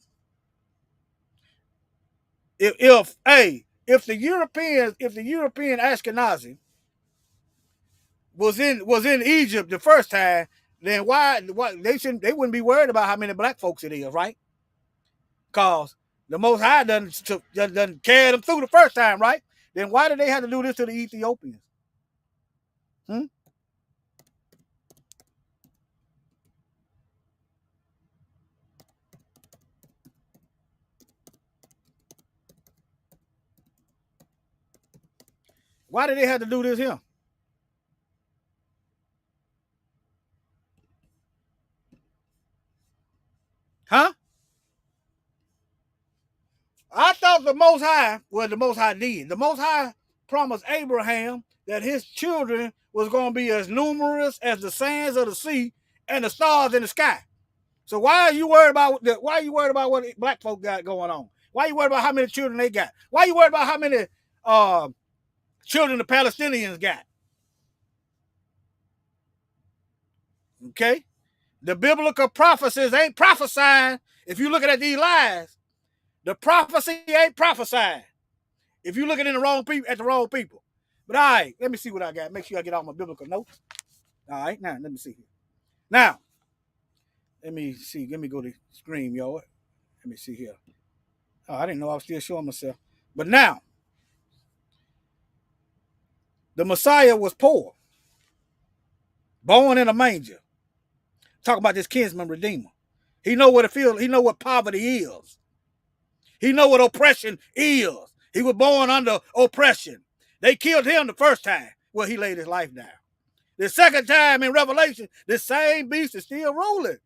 If the European Ashkenazi was in Egypt the first time, then why they wouldn't be worried about how many black folks it is, right? Because the Most High done carried them through the first time, right? Then why did they have to do this to the Ethiopians? Why did they have to do this here? Huh? I thought the Most High did. The Most High promised Abraham that his children was going to be as numerous as the sands of the sea and the stars in the sky. So why are you worried about what black folk got going on? Why are you worried about how many children they got? Why are you worried about how many children the Palestinians got? Okay? The biblical prophecies ain't prophesying. If you're looking at these lies, the prophecy ain't prophesying. If you're looking at the wrong people. But all right, let me see what I got. Make sure I get all my biblical notes. All right, now let me see here. Now, let me see. Let me go to screen, yo. Let me see here. Oh, I didn't know I was still showing myself. But now, the Messiah was poor, born in a manger. Talk about this kinsman redeemer. He know what it feels. He know what poverty is. He know what oppression is. He was born under oppression. They killed him the first time. Well, he laid his life down. The second time in Revelation, the same beast is still ruling.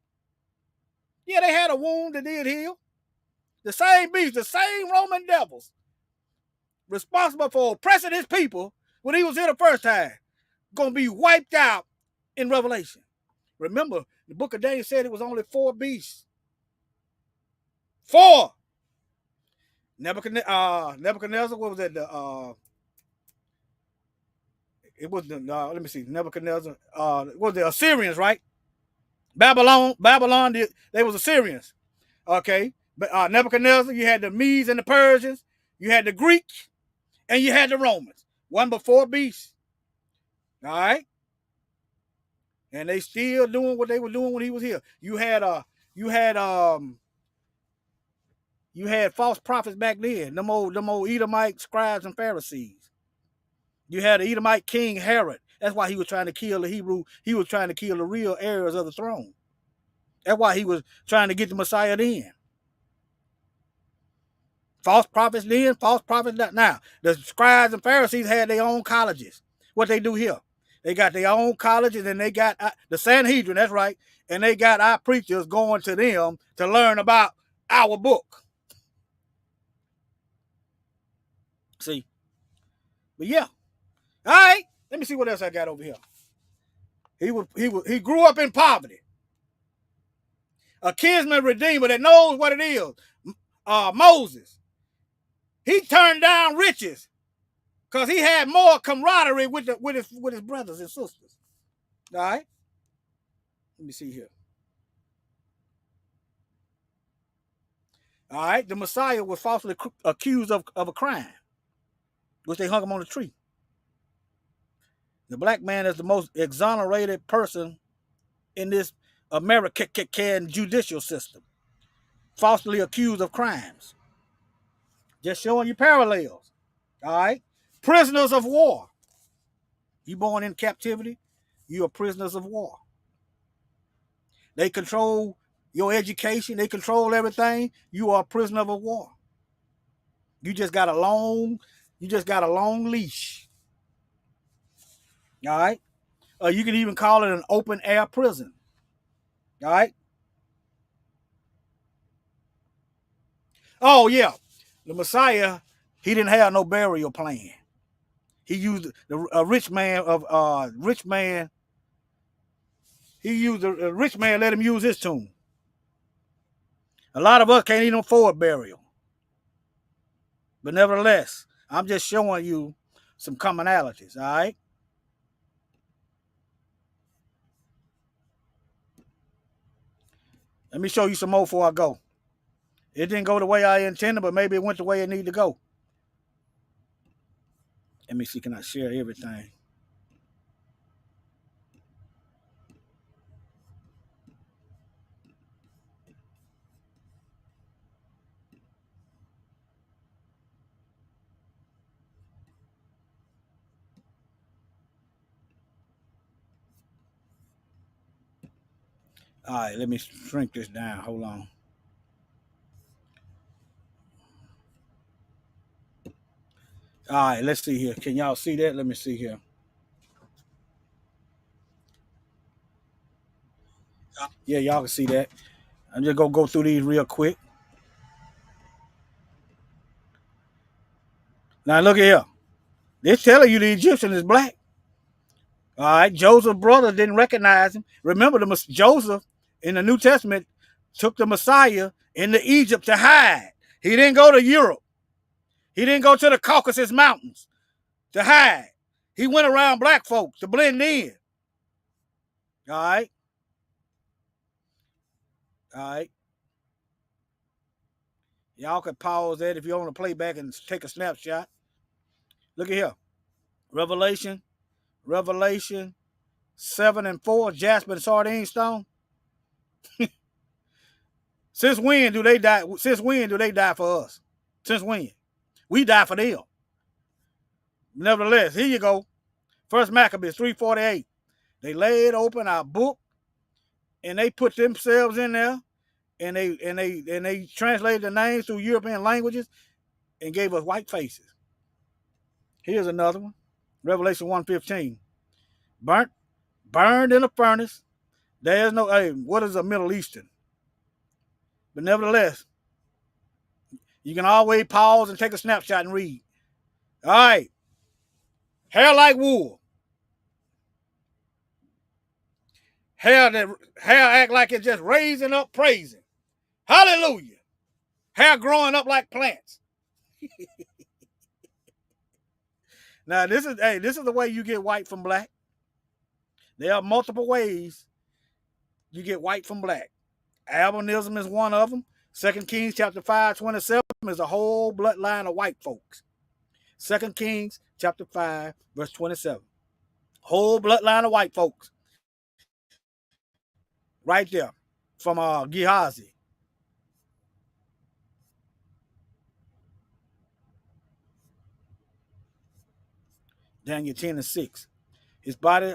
Yeah, they had a wound that did heal. The same beast, the same Roman devils, responsible for oppressing his people when he was here the first time, going to be wiped out in Revelation. Remember, the book of Daniel said it was only 4 beasts. 4. Nebuchadnezzar, what was that? It was the, let me see, Nebuchadnezzar, was the Assyrians, right? Babylon, they was Assyrians. Okay. But Nebuchadnezzar, you had the Medes and the Persians, you had the Greeks, and you had the Romans. One but 4 beasts. All right. And they still doing what they were doing when he was here. You had false prophets back then, them old Edomite scribes and Pharisees. You had the Edomite king Herod. That's why he was trying to kill the Hebrew. He was trying to kill the real heirs of the throne. That's why he was trying to get the Messiah then. False prophets then, false prophets now. The scribes and Pharisees had their own colleges. What they do here, they got their own colleges, and they got the Sanhedrin, that's right, and they got our preachers going to them to learn about our book. See? But yeah. All right, let me see what else I got over here. He grew up in poverty. A kinsman redeemer that knows what it is. Moses. He turned down riches because he had more camaraderie with his brothers and sisters. All right? Let me see here. All right, the Messiah was falsely accused of a crime, which they hung him on a tree. The black man is the most exonerated person in this American judicial system, falsely accused of crimes. Just showing you parallels. All right? Prisoners of war. You born in captivity, you are prisoners of war. They control your education, they control everything. You are a prisoner of war. You just got a long leash. All right? You can even call it an open air prison. All right? Oh, yeah. The Messiah, he didn't have no burial plan. He used a rich man, let him use his tomb. A lot of us can't even afford burial. But nevertheless, I'm just showing you some commonalities, all right? Let me show you some more before I go. It didn't go the way I intended, but maybe it went the way it needed to go. Let me see, can I share everything? All right, let me shrink this down. Hold on. All right, let's see here. Can y'all see that? Let me see here. Yeah, y'all can see that. I'm just going to go through these real quick. Now, look at here. They're telling you the Egyptian is black. All right, Joseph's brother didn't recognize him. Remember, Joseph in the New Testament took the Messiah into Egypt to hide. He didn't go to Europe. He didn't go to the Caucasus Mountains to hide. He went around black folks to blend in. All right. All right. Y'all can pause that if you want to play back and take a snapshot. Look at here. Revelation 7:4, Jasper and Sardine Stone. Since when do they die? Since when do they die for us? Since when? We die for them. Nevertheless, here you go. First Maccabees 3:48. They laid open our book and they put themselves in there and they translated the names through European languages and gave us white faces. Here's another one. Revelation 1:15. Burned in a furnace. There's no, hey, what is a Middle Eastern? But nevertheless, you can always pause and take a snapshot and read. All right. Hair like wool. Hair act like it's just raising up, praising. Hallelujah. Hair growing up like plants. Now, this is the way you get white from black. There are multiple ways you get white from black. Albinism is one of them. 2 Kings chapter 5:27 is a whole bloodline of white folks. 2 Kings chapter 5, verse 27. Whole bloodline of white folks. Right there from Gehazi. Daniel 10:6. His body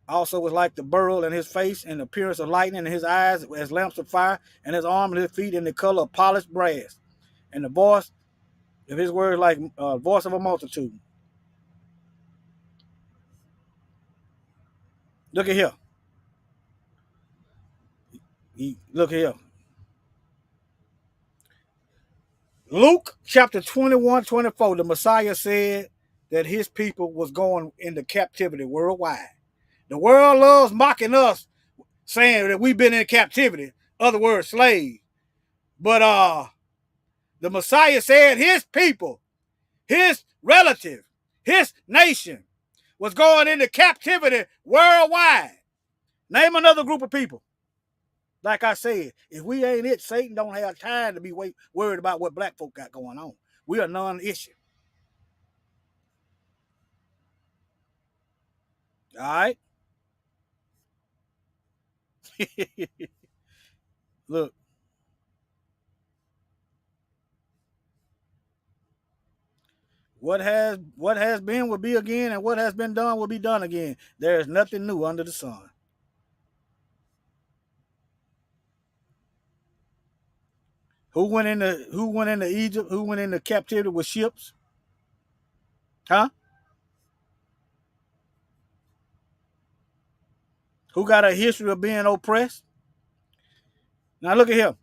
also was like the beryl in his face, and the appearance of lightning, and his eyes as lamps of fire, and his arms and his feet in the color of polished brass, and the voice of his words like voice of a multitude. Look at here. Look here. Luke chapter 21:24, the Messiah said that his people was going into captivity worldwide. The world loves mocking us, saying that we've been in captivity, other words, slaves. But the Messiah said his people, his relative, his nation was going into captivity worldwide. Name another group of people. Like I said, if we ain't it, Satan don't have time to be worried about what black folk got going on. We are non-issue. All right? Look. What has been will be again, and what has been done will be done again. There is nothing new under the sun. Who went into Egypt? Who went into captivity with ships? Huh? Who got a history of being oppressed? Now look at here.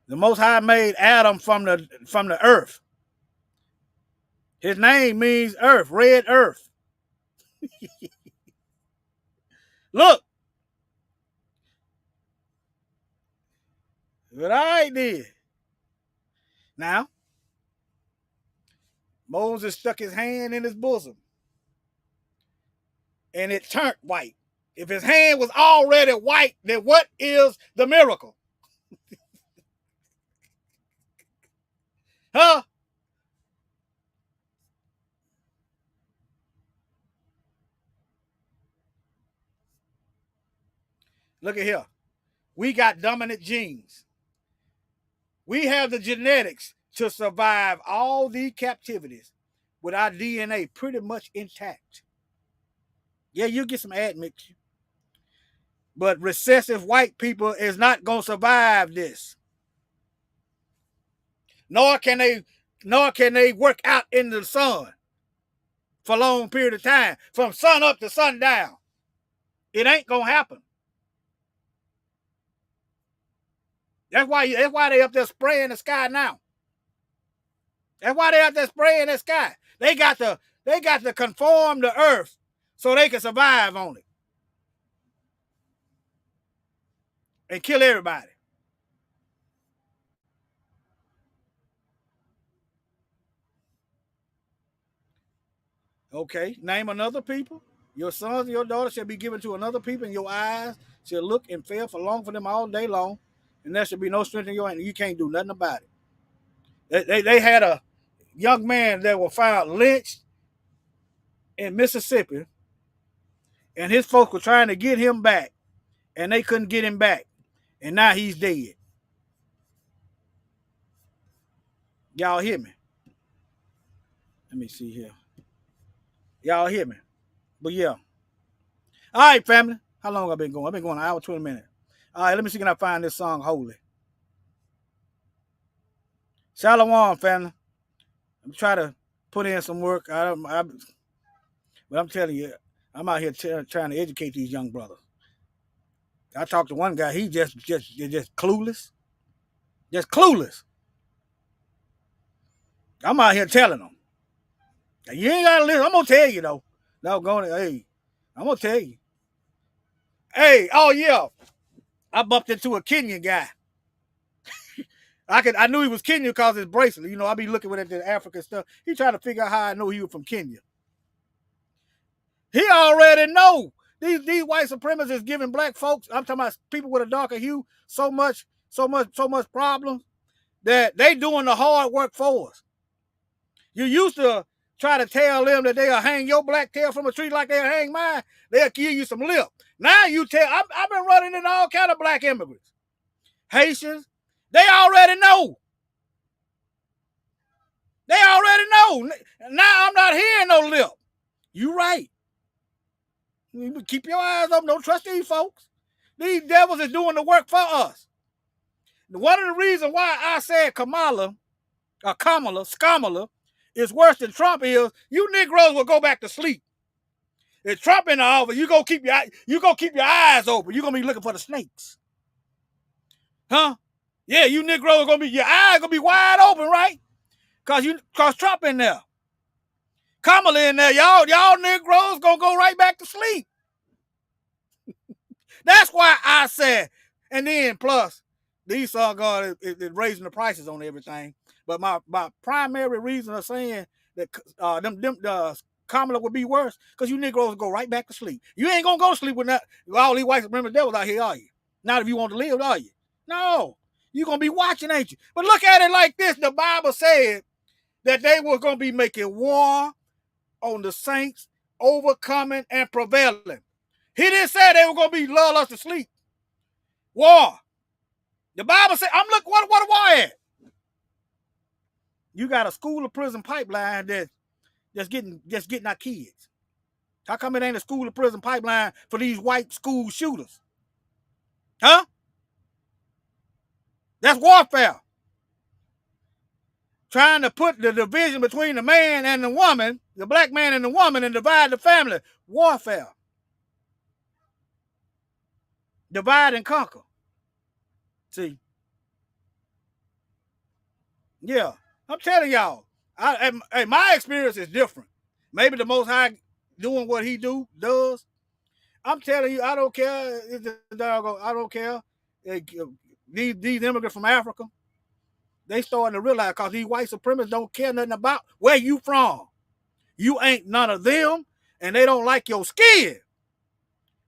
The Most High made Adam from the earth. His name means earth, red earth. Look. What I did. Now, Moses stuck his hand in his bosom, and it turned white. If his hand was already white, then what is the miracle? Huh? Look at here. We got dominant genes. We have the genetics to survive all these captivities with our DNA pretty much intact. Yeah, you get some admixture. But recessive white people is not going to survive this. Nor can they work out in the sun for a long period of time, from sun up to sundown. It ain't going to happen. That's why they up there spraying the sky now. That's why they up there spraying the sky. They got to conform the earth so they can survive on it. And kill everybody. Okay, name another people. Your sons and your daughters shall be given to another people, and your eyes shall look and fail for long for them all day long, and there shall be no strength in your hand. You can't do nothing about it. They had a young man that was found lynched in Mississippi, and his folks were trying to get him back, and they couldn't get him back, and now he's dead. Y'all hear me? Let me see here. Y'all hear me? But yeah. All right, family. How long I've been going? I've been going an hour, 20 minutes. All right, let me see can I find this song, Holy. Shalom, family. I'm trying to put in some work. But I'm telling you, I'm out here trying to educate these young brothers. I talked to one guy. He just clueless. Just clueless. I'm out here telling them. You ain't got to listen. I'm going to tell you, though. Hey, I'm going to tell you. Hey, oh, yeah. I bumped into a Kenyan guy. I knew he was Kenyan because of his bracelet. You know, I be looking at the African stuff. He tried to figure out how I know he was from Kenya. He already know. These white supremacists giving black folks, I'm talking about people with a darker hue, so much problems that they doing the hard work for us. You used to try to tell them that they'll hang your black tail from a tree like they'll hang mine. They'll give you some lip. Now you tell, I've been running into all kind of black immigrants. Haitians, they already know. They already know. Now I'm not hearing no lip. You right. Keep your eyes open. Don't trust these folks. These devils is doing the work for us. One of the reasons why I said Kamala is worse than Trump is, you Negroes will go back to sleep. If Trump in the office, you go keep your eyes open. You're gonna be looking for the snakes. Huh? Yeah, you Negroes are gonna be, your eyes gonna be wide open, right? Cause Trump in there. Kamala in there, y'all Negroes gonna go right back to sleep. That's why I said, and then plus, these God is raising the prices on everything. But my primary reason of saying that Kamala would be worse, because you Negroes go right back to sleep. You ain't gonna go to sleep with all these white supremacist devils out here, are you? Not if you want to live, are you? No. You're gonna be watching, ain't you? But look at it like this. The Bible said that they were gonna be making war on the saints, overcoming and prevailing. He didn't say they were gonna be lull us to sleep. War. The Bible said, I'm looking, what a war at? You got a school of prison pipeline that's just getting our kids. How come it ain't a school of prison pipeline for these white school shooters? Huh? That's warfare. Trying to put the division between the man and the woman, the black man and the woman, and divide the family. Warfare. Divide and conquer. See? Yeah. I'm telling y'all, my experience is different. Maybe the Most High doing what he does. I'm telling you, I don't care. I don't care. These immigrants from Africa, they starting to realize, because these white supremacists don't care nothing about where you from. You ain't none of them, and they don't like your skin.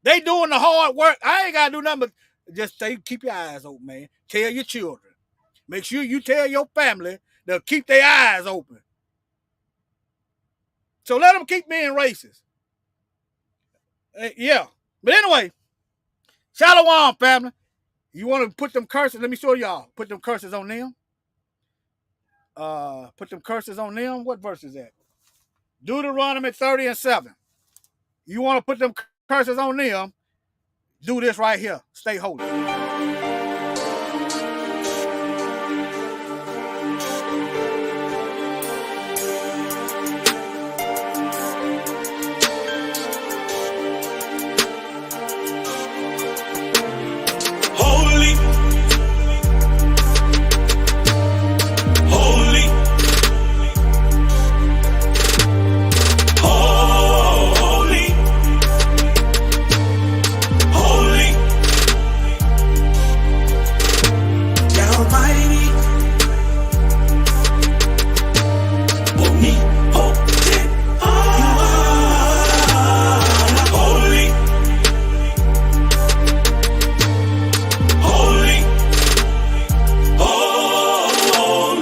They doing the hard work. I ain't got to do nothing but just say, keep your eyes open, man. Tell your children. Make sure you tell your family to keep their eyes open. So let them keep being racist. Yeah. But anyway, Shalom, family. You want to put them curses? Let me show y'all. Put them curses on them. Put them curses on them. What verse is that? Deuteronomy 30:7. You want to put them curses on them? Do this right here. Stay holy.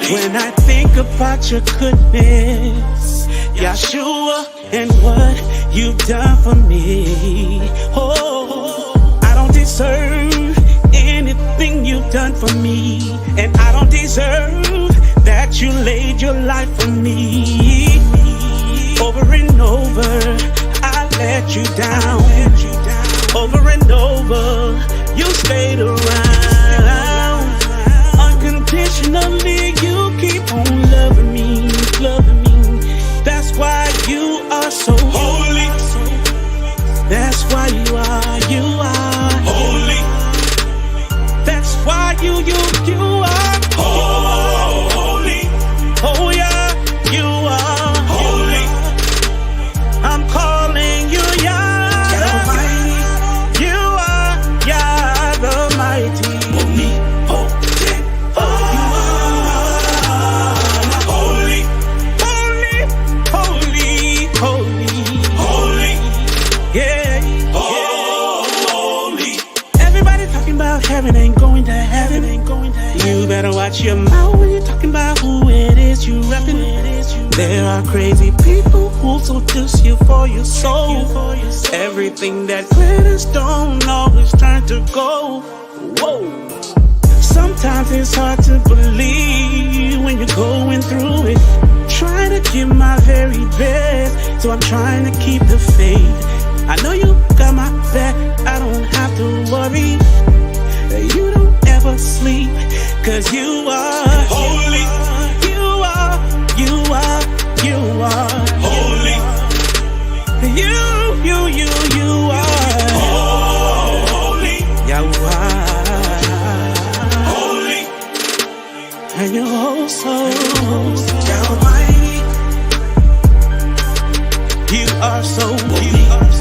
When I think about your goodness, Yeshua, and what you've done for me. Oh, I don't deserve anything you've done for me, and I don't deserve that you laid your life for me. Over and over, I let you down. Over and over, you stayed around. Unconditionally, you keep on loving me, loving me. That's why you are so holy. That's why you are holy. That's why you are holy. Oh yeah, you are holy. I'm calling you Yah the Mighty. You are Yah the Mighty. Heaven ain't going to heaven, You better watch your mouth when you're talking about who it is you reppin'. There are crazy people who seduce you for your soul. Everything that glitters don't always turn to gold. Whoa. Sometimes it's hard to believe when you're going through it. Trying to give my very best, so I'm trying to keep the faith. I know you got my back, I don't have to worry. You don't ever sleep, 'cause you are holy. You are holy. You are holy. You are holy. And you're oh so Almighty. You are so holy.